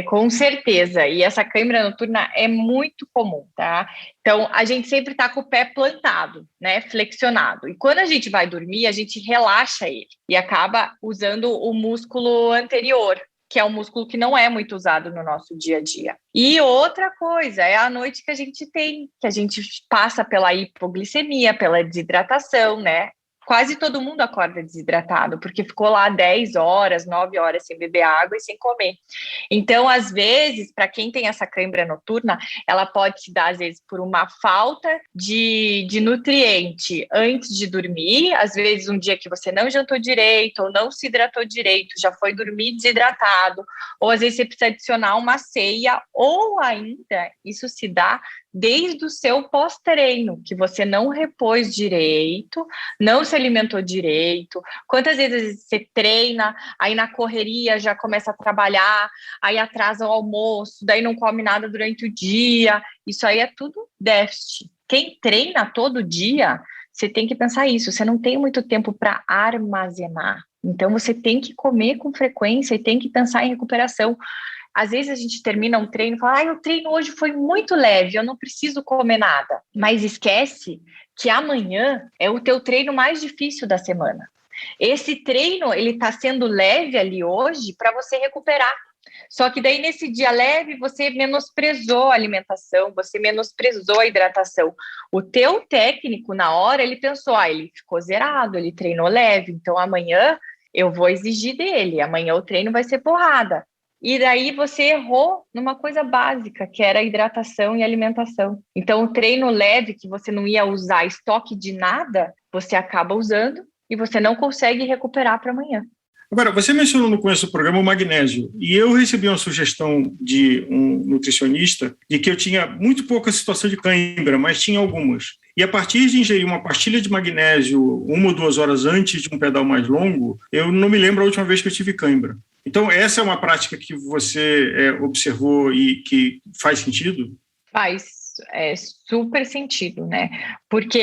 Com certeza, e essa cãibra noturna é muito comum, tá? Então, a gente sempre tá com o pé plantado, né, flexionado, e quando a gente vai dormir, a gente relaxa ele, e acaba usando o músculo anterior, que é um músculo que não é muito usado no nosso dia a dia. E outra coisa, é a noite que a gente passa pela hipoglicemia, pela desidratação, né? Quase todo mundo acorda desidratado, porque ficou lá 10 horas, 9 horas sem beber água e sem comer. Então, às vezes, para quem tem essa cãibra noturna, ela pode se dar, às vezes, por uma falta de nutriente antes de dormir, às vezes um dia que você não jantou direito, ou não se hidratou direito, já foi dormir desidratado, ou às vezes você precisa adicionar uma ceia, ou ainda, isso se dá desde o seu pós-treino, que você não repôs direito, não se alimentou direito. Quantas vezes você treina, aí na correria já começa a trabalhar, aí atrasa o almoço, daí não come nada durante o dia. Isso aí é tudo déficit. Quem treina todo dia, você tem que pensar isso, você não tem muito tempo para armazenar. Então, você tem que comer com frequência e tem que pensar em recuperação. Às vezes a gente termina um treino e fala, o treino hoje foi muito leve, eu não preciso comer nada. Mas esquece que amanhã é o teu treino mais difícil da semana. Esse treino, ele está sendo leve ali hoje para você recuperar. Só que daí nesse dia leve você menosprezou a alimentação, você menosprezou a hidratação. O teu técnico na hora, ele pensou, ele ficou zerado, ele treinou leve, então amanhã eu vou exigir dele, amanhã o treino vai ser porrada. E daí você errou numa coisa básica, que era a hidratação e alimentação. Então, o treino leve, que você não ia usar estoque de nada, você acaba usando e você não consegue recuperar para amanhã. Agora, você mencionou no começo do programa o magnésio, e eu recebi uma sugestão de um nutricionista de que eu tinha muito pouca situação de cãibra, mas tinha algumas. E a partir de ingerir uma pastilha de magnésio 1 ou 2 horas antes de um pedal mais longo, eu não me lembro a última vez que eu tive cãibra. Então, essa é uma prática que você observou e que faz sentido? Faz. super sentido, né? Porque,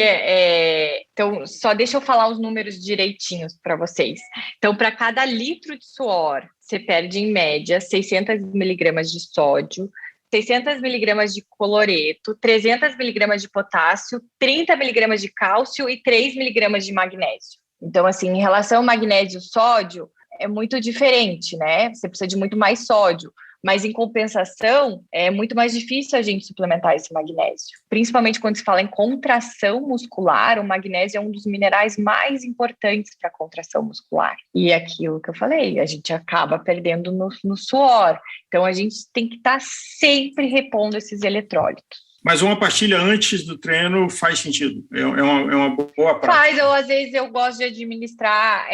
então, só deixa eu falar os números direitinhos para vocês. Então, para cada litro de suor, você perde, em média, 600 miligramas de sódio, 600 miligramas de cloreto, 300 miligramas de potássio, 30 miligramas de cálcio e 3 miligramas de magnésio. Então, assim, em relação ao magnésio e sódio, é muito diferente, né? Você precisa de muito mais sódio. Mas, em compensação, é muito mais difícil a gente suplementar esse magnésio. Principalmente quando se fala em contração muscular, o magnésio é um dos minerais mais importantes para a contração muscular. E é aquilo que eu falei, a gente acaba perdendo no suor. Então, a gente tem que estar sempre repondo esses eletrólitos. Mas uma pastilha antes do treino faz sentido? É uma boa prática? Faz, às vezes eu gosto de administrar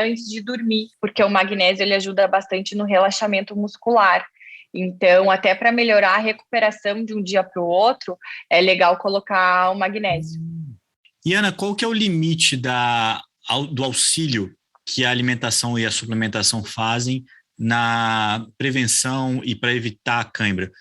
antes de dormir, porque o magnésio ele ajuda bastante no relaxamento muscular. Então, até para melhorar a recuperação de um dia para o outro, é legal colocar o magnésio. E, Ana, qual que é o limite do auxílio que a alimentação e a suplementação fazem na prevenção e para evitar a cãibra?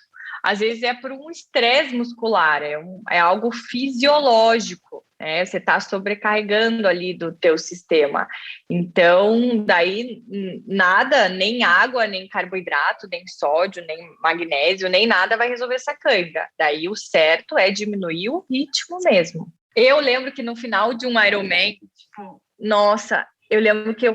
Às vezes é por um estresse muscular, é algo fisiológico, né? Você está sobrecarregando ali do teu sistema. Então, daí nada, nem água, nem carboidrato, nem sódio, nem magnésio, nem nada vai resolver essa cãibra. Daí o certo é diminuir o ritmo mesmo. Eu lembro que no final de um Ironman, nossa, eu lembro que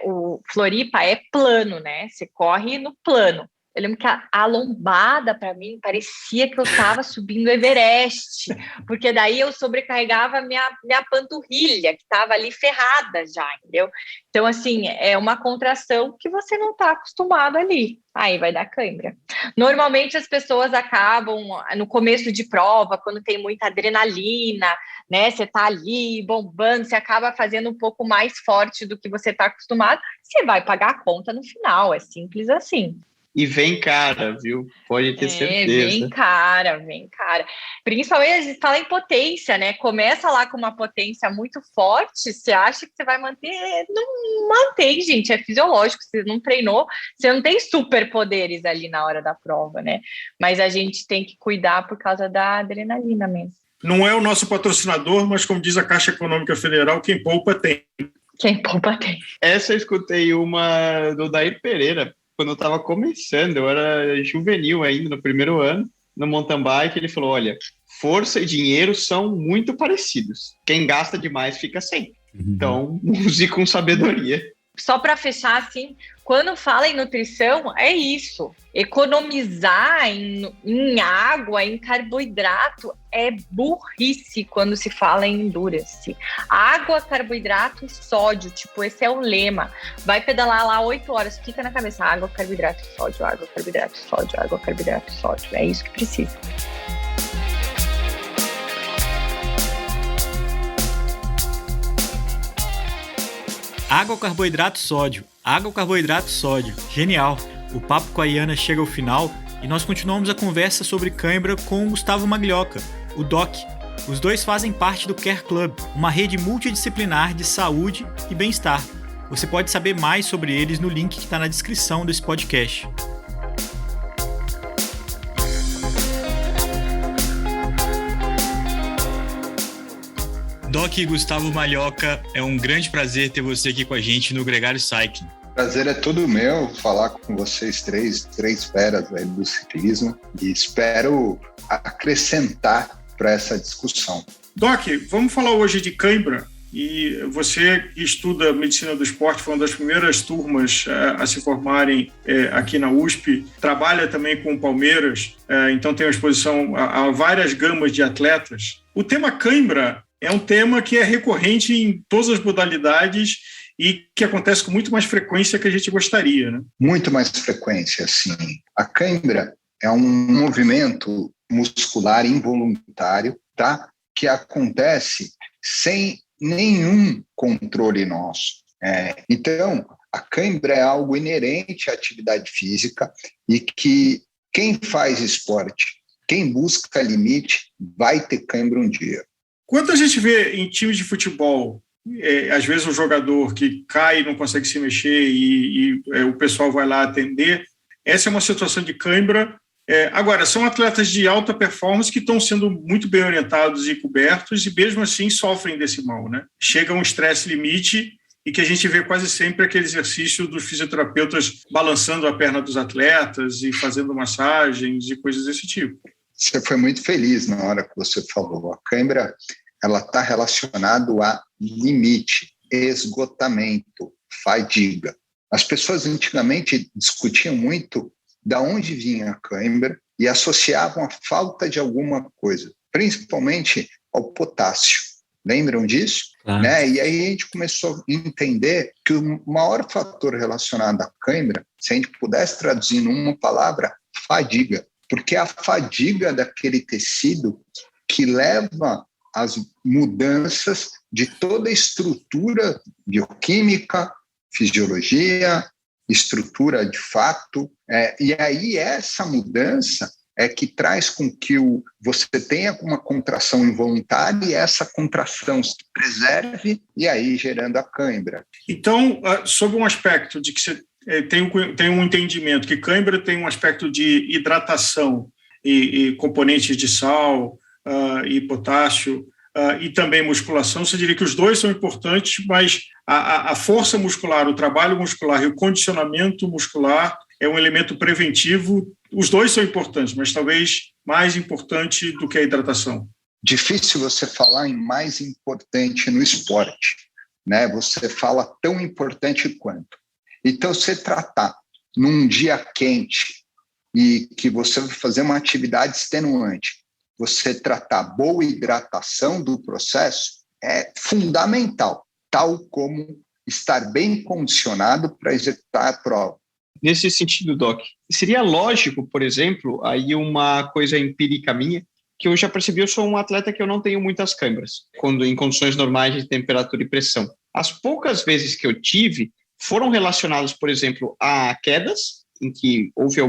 o Floripa é plano, né? Você corre no plano. Eu lembro que a lombada, para mim, parecia que eu estava subindo o Everest, porque daí eu sobrecarregava minha panturrilha, que estava ali ferrada já, entendeu? Então, assim, é uma contração que você não está acostumado ali. Aí vai dar cãibra. Normalmente, as pessoas acabam, no começo de prova, quando tem muita adrenalina, né? Você está ali bombando, você acaba fazendo um pouco mais forte do que você está acostumado, você vai pagar a conta no final, é simples assim. E vem cara, viu? Pode ter certeza. Vem cara. Principalmente a gente fala em potência, né? Começa lá com uma potência muito forte, você acha que você vai manter? Não mantém, gente, é fisiológico, você não treinou, você não tem superpoderes ali na hora da prova, né? Mas a gente tem que cuidar por causa da adrenalina mesmo. Não é o nosso patrocinador, mas como diz a Caixa Econômica Federal, quem poupa tem. Quem poupa tem. Essa eu escutei uma do Dair Pereira, quando eu estava começando, eu era juvenil ainda, no primeiro ano, no mountain bike, ele falou, olha, força e dinheiro são muito parecidos. Quem gasta demais fica sem. Então, use com sabedoria. Só para fechar, assim, quando fala em nutrição, é isso. Economizar em água, em carboidrato, é burrice quando se fala em endurance. Água, carboidrato e sódio, tipo, esse é o lema. Vai pedalar lá 8 horas, fica na cabeça, água, carboidrato e sódio, água, carboidrato e sódio, água, carboidrato e sódio. É isso que precisa. Água, carboidrato, sódio. Água, carboidrato, sódio. Genial! O papo com a Iana chega ao final e nós continuamos a conversa sobre cãibra com o Gustavo Maglioca, o Doc. Os dois fazem parte do Care Club, uma rede multidisciplinar de saúde e bem-estar. Você pode saber mais sobre eles no link que está na descrição desse podcast. Doc e Gustavo Maglioca, é um grande prazer ter você aqui com a gente no Gregário Cycling. Prazer é todo meu falar com vocês três feras aí do ciclismo, e espero acrescentar para essa discussão. Doc, vamos falar hoje de cãibra. E você que estuda medicina do esporte, foi uma das primeiras turmas a se formarem aqui na USP, trabalha também com o Palmeiras, então tem uma exposição a várias gamas de atletas. O tema cãibra é um tema que é recorrente em todas as modalidades e que acontece com muito mais frequência que a gente gostaria, né? Muito mais frequência, sim. A cãibra é um movimento muscular involuntário, tá? Que acontece sem nenhum controle nosso. Então, a cãibra é algo inerente à atividade física e que quem faz esporte, quem busca limite, vai ter cãibra um dia. Quando a gente vê em times de futebol, às vezes um jogador que cai e não consegue se mexer e o pessoal vai lá atender, essa é uma situação de cãibra Agora, são atletas de alta performance que estão sendo muito bem orientados e cobertos e mesmo assim sofrem desse mal, né? Chega um estresse limite e que a gente vê quase sempre aquele exercício dos fisioterapeutas balançando a perna dos atletas e fazendo massagens e coisas desse tipo. Você foi muito feliz na hora que você falou. A cãibra, ela está relacionada a limite, esgotamento, fadiga. As pessoas antigamente discutiam muito da onde vinha a cãibra e associavam a falta de alguma coisa, principalmente ao potássio. Lembram disso? Né? E aí a gente começou a entender que o maior fator relacionado à cãibra, se a gente pudesse traduzir numa palavra, fadiga. Porque é a fadiga daquele tecido que leva às mudanças de toda a estrutura bioquímica, fisiologia, estrutura de fato. E aí essa mudança é que traz com que você tenha uma contração involuntária e essa contração se preserve e aí gerando a cãibra. Então, sob um aspecto de que você tem um entendimento que cãibra tem um aspecto de hidratação e componentes de sal e potássio e também musculação, você diria que os dois são importantes, mas a força muscular, o trabalho muscular e o condicionamento muscular é um elemento preventivo. Os dois são importantes, mas talvez mais importante do que a hidratação. Difícil você falar em mais importante no esporte, né? Você fala tão importante quanto. Então, você tratar num dia quente e que você vai fazer uma atividade extenuante, você tratar boa hidratação do processo é fundamental, tal como estar bem condicionado para executar a prova. Nesse sentido, Doc, seria lógico, por exemplo, aí uma coisa empírica minha, que eu já percebi, eu sou um atleta que eu não tenho muitas câimbras, quando em condições normais de temperatura e pressão. As poucas vezes que eu tive foram relacionadas, por exemplo, a quedas, em que houve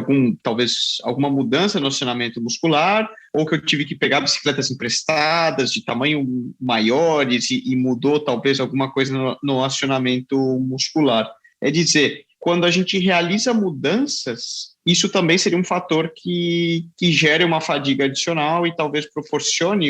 talvez alguma mudança no acionamento muscular, ou que eu tive que pegar bicicletas emprestadas de tamanho maiores e mudou talvez alguma coisa no acionamento muscular. É dizer, quando a gente realiza mudanças, isso também seria um fator que gere uma fadiga adicional e talvez proporcione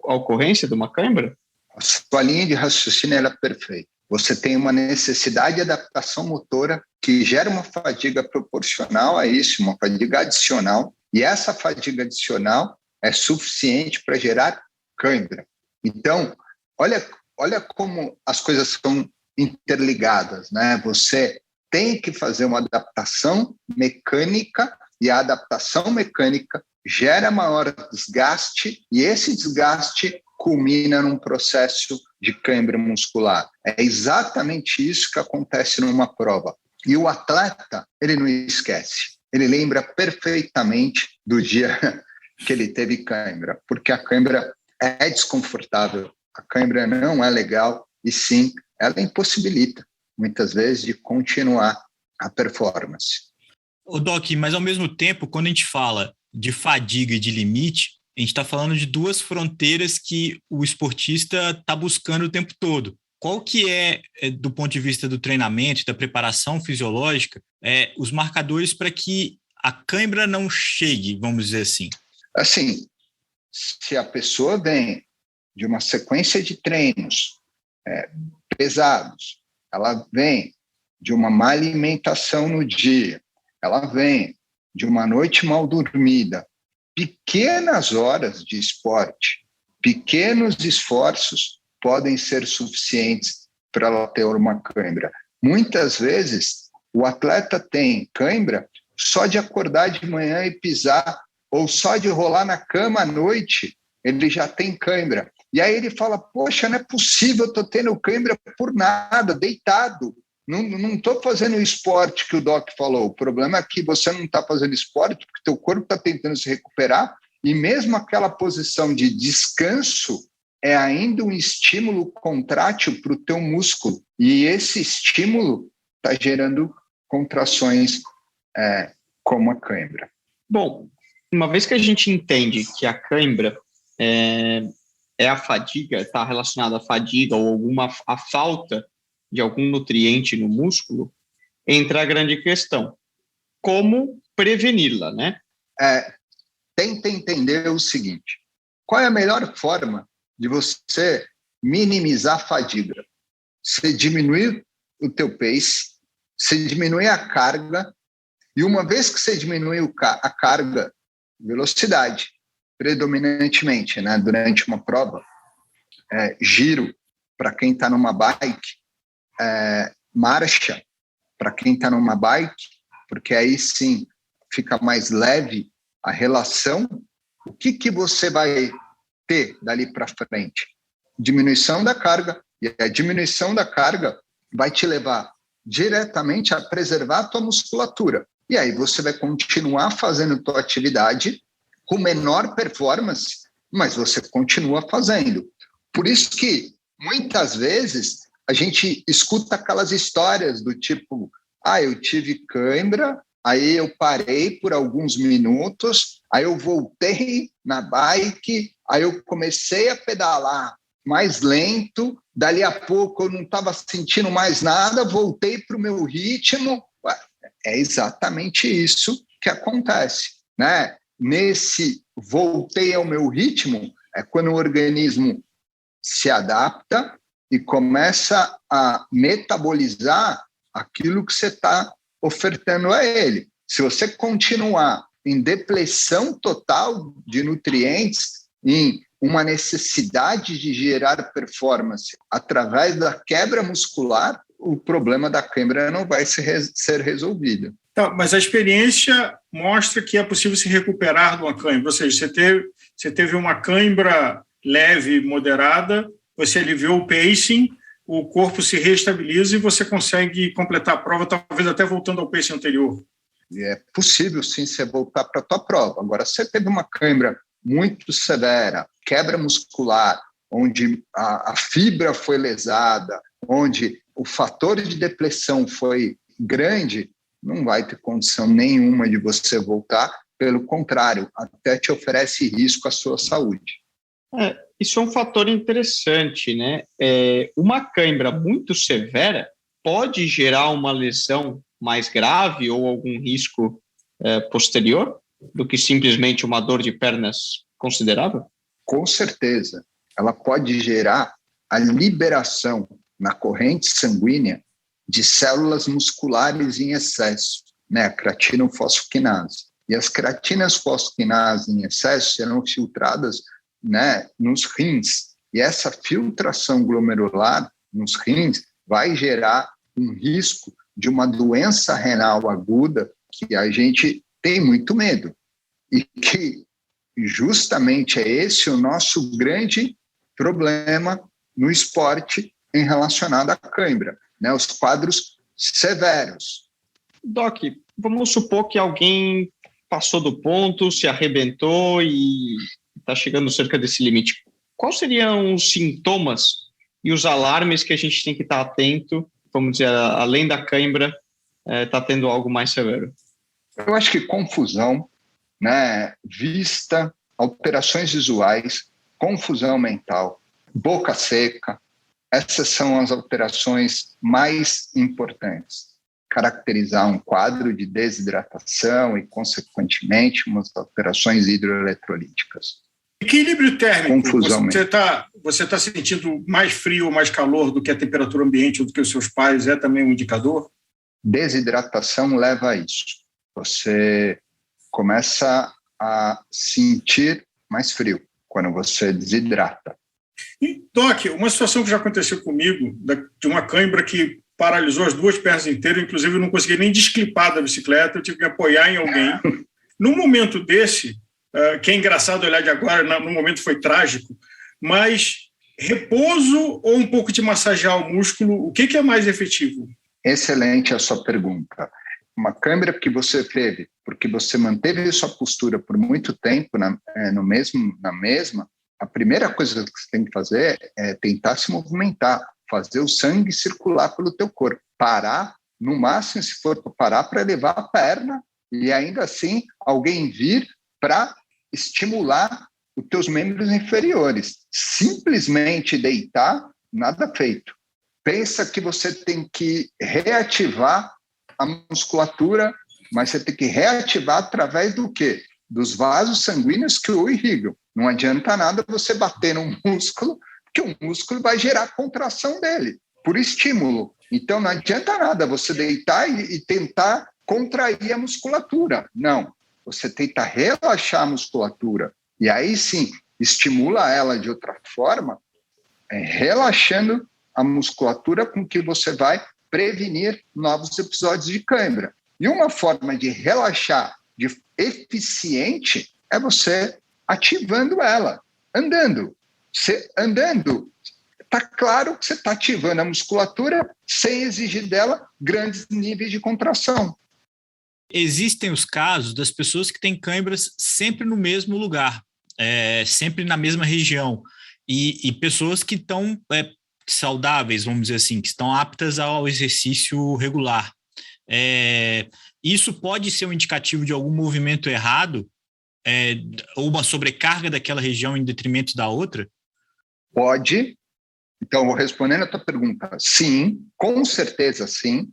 a ocorrência de uma cãibra? A sua linha de raciocínio é perfeita. Você tem uma necessidade de adaptação motora que gera uma fadiga proporcional a isso, uma fadiga adicional, e essa fadiga adicional é suficiente para gerar cãibra. Então, olha como as coisas são interligadas, né? Você tem que fazer uma adaptação mecânica e a adaptação mecânica gera maior desgaste e esse desgaste culmina num processo de cãibra muscular. É exatamente isso que acontece numa prova. E o atleta, ele não esquece. Ele lembra perfeitamente do dia que ele teve cãibra, porque a cãibra é desconfortável, a cãibra não é legal e sim, ela impossibilita muitas vezes de continuar a performance. Ô Doc, mas ao mesmo tempo, quando a gente fala de fadiga e de limite, a gente está falando de duas fronteiras que o esportista está buscando o tempo todo. Qual que do ponto de vista do treinamento e da preparação fisiológica, os marcadores para que a cãibra não chegue, vamos dizer assim? Assim, se a pessoa vem de uma sequência de treinos pesados, ela vem de uma má alimentação no dia, ela vem de uma noite mal dormida, pequenas horas de esporte, pequenos esforços podem ser suficientes para ela ter uma cãibra. Muitas vezes, o atleta tem cãibra só de acordar de manhã e pisar, ou só de rolar na cama à noite, ele já tem cãibra. E aí ele fala, poxa, não é possível, eu estou tendo cãibra por nada, deitado. Não estou fazendo o esporte que o Doc falou. O problema é que você não está fazendo esporte porque teu corpo está tentando se recuperar e mesmo aquela posição de descanso é ainda um estímulo contrátil para o teu músculo. E esse estímulo está gerando contrações como a cãibra. Bom, uma vez que a gente entende que a cãibra é a fadiga, está relacionada à fadiga ou a falta de algum nutriente no músculo, entra a grande questão. Como preveni-la, né? tenta entender o seguinte: qual é a melhor forma de você minimizar a fadiga? Você diminuir o teu pace, você diminuir a carga, e uma vez que você diminui a carga, velocidade, predominantemente, né, durante uma prova, giro para quem está numa bike, marcha para quem está numa bike, porque aí sim fica mais leve a relação. O que você vai ter dali para frente? Diminuição da carga, e a diminuição da carga vai te levar diretamente a preservar a tua musculatura. E aí você vai continuar fazendo tua atividade com menor performance, mas você continua fazendo. Por isso que, muitas vezes, a gente escuta aquelas histórias do tipo: eu tive cãibra, aí eu parei por alguns minutos, aí eu voltei na bike, aí eu comecei a pedalar mais lento, dali a pouco eu não estava sentindo mais nada, voltei para o meu ritmo. É exatamente isso que acontece, né? Nesse voltei ao meu ritmo, é quando o organismo se adapta e começa a metabolizar aquilo que você está ofertando a ele. Se você continuar em depleção total de nutrientes, em uma necessidade de gerar performance através da quebra muscular, o problema da cãibra não vai ser resolvido. Então, mas a experiência mostra que é possível se recuperar de uma cãibra, ou seja, você teve uma cãibra leve, moderada, você aliviou o pacing, o corpo se reestabiliza e você consegue completar a prova, talvez até voltando ao pacing anterior. É possível, sim, você voltar para a tua prova. Agora, se você teve uma cãibra muito severa, quebra muscular, onde a fibra foi lesada, onde o fator de depressão foi grande, não vai ter condição nenhuma de você voltar. Pelo contrário, até te oferece risco à sua saúde. Isso é um fator interessante, né? Uma cãibra muito severa pode gerar uma lesão mais grave ou algum risco posterior do que simplesmente uma dor de pernas considerável? Com certeza. Ela pode gerar a liberação na corrente sanguínea de células musculares em excesso, né? A creatinofosfoquinase. E as creatinas fosfoquinases em excesso serão filtradas, né, nos rins. E essa filtração glomerular nos rins vai gerar um risco de uma doença renal aguda que a gente tem muito medo. E que justamente é esse o nosso grande problema no esporte em relacionado à cãibra, né? Os quadros severos. Doc, vamos supor que alguém passou do ponto, se arrebentou e está chegando cerca desse limite. Quais seriam os sintomas e os alarmes que a gente tem que estar atento, vamos dizer, além da cãibra, está tendo algo mais severo? Eu acho que confusão, né, vista, alterações visuais, confusão mental, boca seca, essas são as alterações mais importantes. Caracterizar um quadro de desidratação e, consequentemente, umas alterações hidroeletrolíticas. Equilíbrio térmico. Confusão. Você está sentindo mais frio ou mais calor do que a temperatura ambiente ou do que os seus pares é também um indicador? Desidratação leva a isso. Você começa a sentir mais frio quando você desidrata. E, Doc, uma situação que já aconteceu comigo, de uma cãibra que paralisou as duas pernas inteiras, inclusive eu não consegui nem desclipar da bicicleta, eu tive que apoiar em alguém. Num momento desse, que é engraçado olhar de agora, no momento foi trágico, mas repouso ou um pouco de massagear o músculo, o que é mais efetivo? Excelente a sua pergunta. Uma cãibra que você teve, porque você manteve sua postura por muito tempo na mesma, a primeira coisa que você tem que fazer é tentar se movimentar, fazer o sangue circular pelo teu corpo, parar, no máximo, se for parar, para elevar a perna e ainda assim alguém vir para estimular os teus membros inferiores. Simplesmente deitar, nada feito. Pensa que você tem que reativar a musculatura, mas você tem que reativar através do quê? dos vasos sanguíneos que o irrigam. Não adianta nada você bater no músculo, porque o músculo vai gerar contração dele, por estímulo. Então, não adianta nada você deitar e tentar contrair a musculatura. Não, você tenta relaxar a musculatura. E aí, sim, estimula ela de outra forma, relaxando a musculatura com que você vai prevenir novos episódios de cãibra. E uma forma de relaxar eficiente é você ativando ela, andando. Você andando, está claro que você está ativando a musculatura sem exigir dela grandes níveis de contração. Existem os casos das pessoas que têm cãibras sempre no mesmo lugar, sempre na mesma região, e pessoas que estão saudáveis, vamos dizer assim, que estão aptas ao exercício regular. Isso pode ser um indicativo de algum movimento errado, ou uma sobrecarga daquela região em detrimento da outra? Pode. Então, vou respondendo a tua pergunta. Sim, com certeza sim.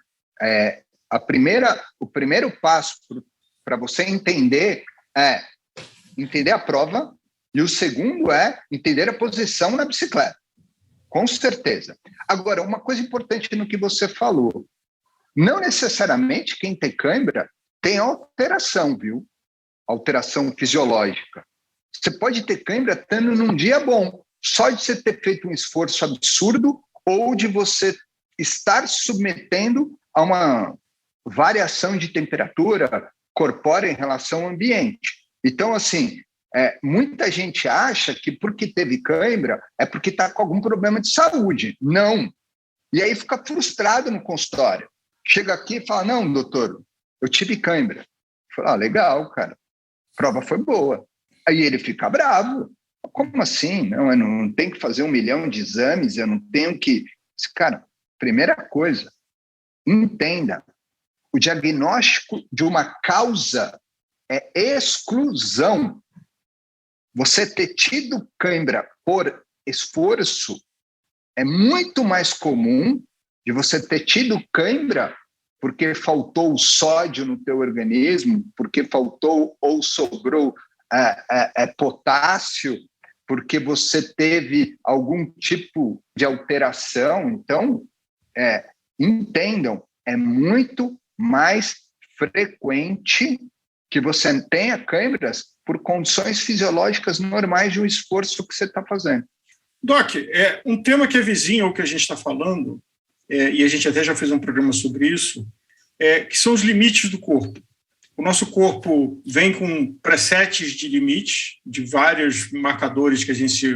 O primeiro passo para você entender é entender a prova, e o segundo é entender a posição na bicicleta. Com certeza. Agora, uma coisa importante no que você falou. Não necessariamente quem tem cãibra tem alteração, viu? Alteração fisiológica. Você pode ter cãibra estando num dia bom, só de você ter feito um esforço absurdo ou de você estar submetendo a uma variação de temperatura corpórea em relação ao ambiente. Então, assim, muita gente acha que porque teve cãibra é porque está com algum problema de saúde. Não. E aí fica frustrado no consultório. Chega aqui e fala, não, doutor, eu tive cãibra. Fala, legal, cara, a prova foi boa. Aí ele fica bravo. Como assim? Não, eu não tenho que fazer 1 milhão de exames, eu não tenho que... Cara, primeira coisa, entenda, o diagnóstico de uma causa é exclusão. Você ter tido cãibra por esforço é muito mais comum de você ter tido cãibra porque faltou sódio no teu organismo, porque faltou ou sobrou potássio, porque você teve algum tipo de alteração. Então, entendam, é muito mais frequente que você tenha cãibras por condições fisiológicas normais de um esforço que você está fazendo. Doc, um tema que é vizinho ao que a gente está falando, e a gente até já fez um programa sobre isso, que são os limites do corpo. O nosso corpo vem com presets de limite, de vários marcadores que a gente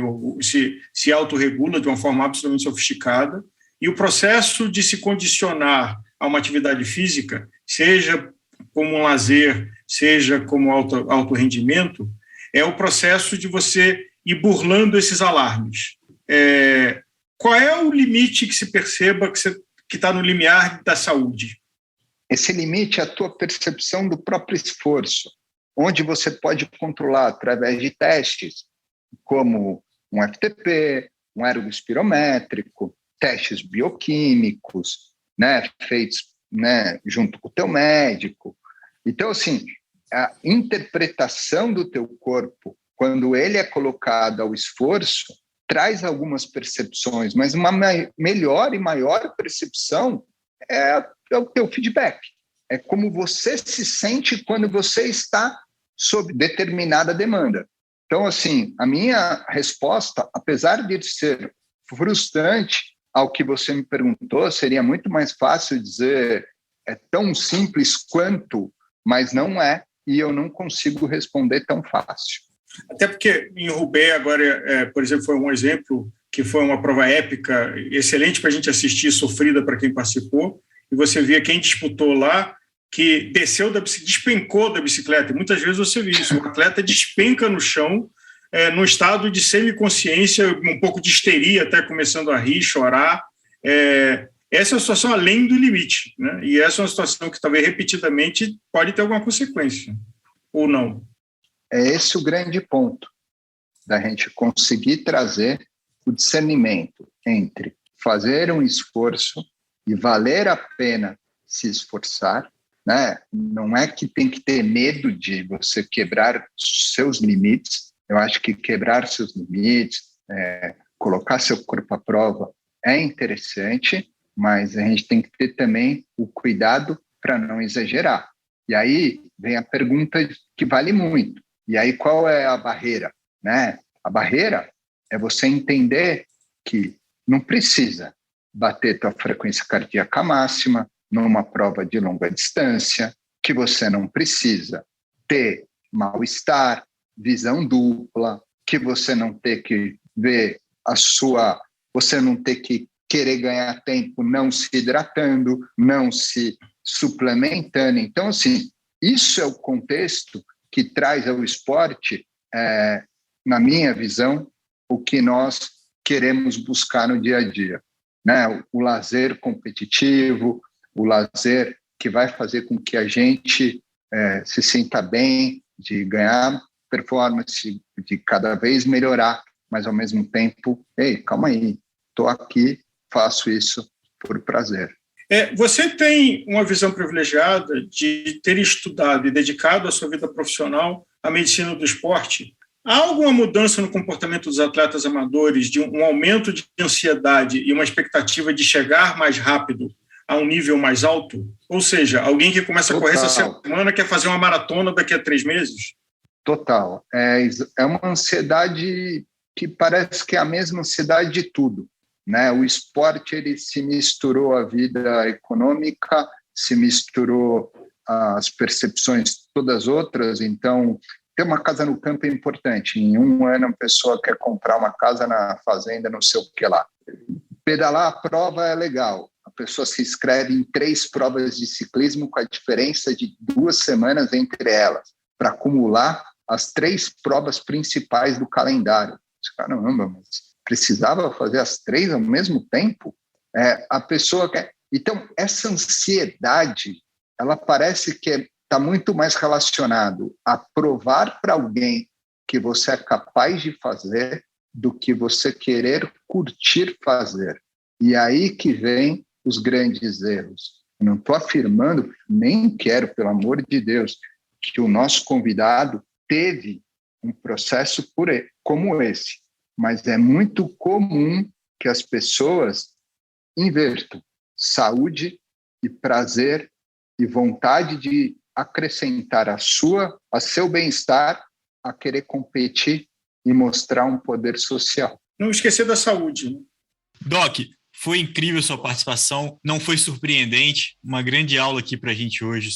se autorregula de uma forma absolutamente sofisticada, e o processo de se condicionar a uma atividade física, seja como um lazer, seja como alto rendimento, é o processo de você ir burlando esses alarmes. Qual é o limite que se perceba que está no limiar da saúde? Esse limite é a tua percepção do próprio esforço, onde você pode controlar através de testes, como um FTP, um ergospirométrico, testes bioquímicos, né, feitos, né, junto com o teu médico. Então, assim, a interpretação do teu corpo, quando ele é colocado ao esforço, traz algumas percepções, mas uma melhor e maior percepção é o teu feedback. É como você se sente quando você está sob determinada demanda. Então, assim, a minha resposta, apesar de ser frustrante ao que você me perguntou, seria muito mais fácil dizer é tão simples quanto, mas não é, e eu não consigo responder tão fácil. Até porque em Roubaix, agora, por exemplo, foi um exemplo que foi uma prova épica, excelente para a gente assistir, sofrida para quem participou, e você via quem disputou lá, que despencou da bicicleta, e muitas vezes você vê isso, o atleta despenca no chão, num estado de semiconsciência, um pouco de histeria, até começando a rir, chorar. Essa é uma situação além do limite, né? E essa é uma situação que talvez repetidamente pode ter alguma consequência, ou não. É esse o grande ponto, da gente conseguir trazer o discernimento entre fazer um esforço e valer a pena se esforçar né? Não é que tem que ter medo de você quebrar seus limites. Eu acho que quebrar seus limites, colocar seu corpo à prova é interessante, mas a gente tem que ter também o cuidado para não exagerar. E aí vem a pergunta que vale muito. E aí qual é a barreira, né? A barreira é você entender que não precisa bater tua frequência cardíaca máxima numa prova de longa distância, que você não precisa ter mal-estar, visão dupla, que você não tem que ver você não ter que querer ganhar tempo não se hidratando, não se suplementando. Então, assim, isso é o contexto que traz ao esporte, na minha visão, o que nós queremos buscar no dia a dia, né? O lazer competitivo, o lazer que vai fazer com que a gente se sinta bem, de ganhar performance, de cada vez melhorar, mas ao mesmo tempo, ei, calma aí, estou aqui, faço isso por prazer. Você tem uma visão privilegiada de ter estudado e dedicado a sua vida profissional à medicina do esporte. Há alguma mudança no comportamento dos atletas amadores, de um aumento de ansiedade e uma expectativa de chegar mais rápido a um nível mais alto? Ou seja, alguém que começa a correr essa semana quer fazer uma maratona daqui a 3 meses? Total. É uma ansiedade que parece que é a mesma ansiedade de tudo, né? O esporte, ele se misturou à vida econômica, se misturou às percepções todas outras. Então, ter uma casa no campo é importante. Em 1 ano, a pessoa quer comprar uma casa na fazenda, não sei o que lá. Pedalar a prova é legal. A pessoa se inscreve em 3 provas de ciclismo com a diferença de 2 semanas entre elas, para acumular as 3 provas principais do calendário. Caramba, mas precisava fazer as 3 ao mesmo tempo? A pessoa quer... Então, essa ansiedade, ela parece que está muito mais relacionado a provar para alguém que você é capaz de fazer do que você querer curtir fazer. E aí que vem os grandes erros. Eu não estou afirmando, nem quero, pelo amor de Deus, que o nosso convidado teve um processo como esse, mas é muito comum que as pessoas invertam saúde e prazer e vontade de acrescentar a seu bem-estar a querer competir e mostrar um poder social. Não esquecer da saúde, né? Doc, foi incrível sua participação, não foi surpreendente, uma grande aula aqui para a gente hoje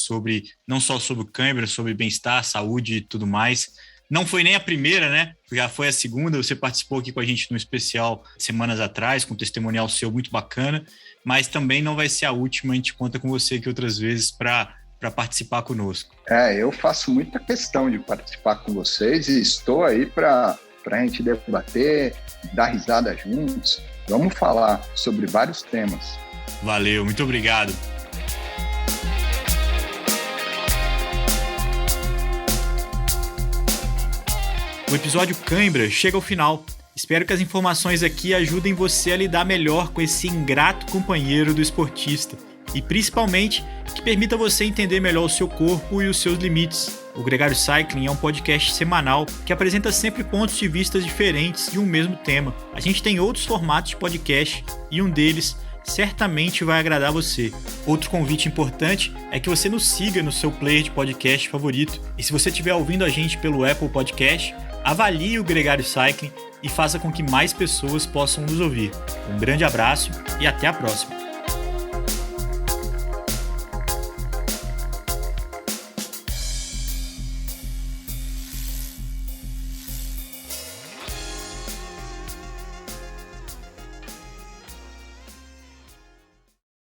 não só sobre o cãibra, sobre bem-estar, saúde e tudo mais. Não foi nem a primeira, né? Já foi a segunda, você participou aqui com a gente no especial semanas atrás, com um testemunial seu muito bacana, mas também não vai ser a última, a gente conta com você aqui outras vezes para participar conosco. Eu faço muita questão de participar com vocês e estou aí para a gente debater, dar risada juntos. Vamos falar sobre vários temas. Valeu, muito obrigado. O episódio Cãibra chega ao final. Espero que as informações aqui ajudem você a lidar melhor com esse ingrato companheiro do esportista e, principalmente, que permita você entender melhor o seu corpo e os seus limites. O Gregário Cycling é um podcast semanal que apresenta sempre pontos de vista diferentes de um mesmo tema. A gente tem outros formatos de podcast e um deles certamente vai agradar você. Outro convite importante é que você nos siga no seu player de podcast favorito. E se você estiver ouvindo a gente pelo Apple Podcast, avalie o Gregário Cycling e faça com que mais pessoas possam nos ouvir. Um grande abraço e até a próxima!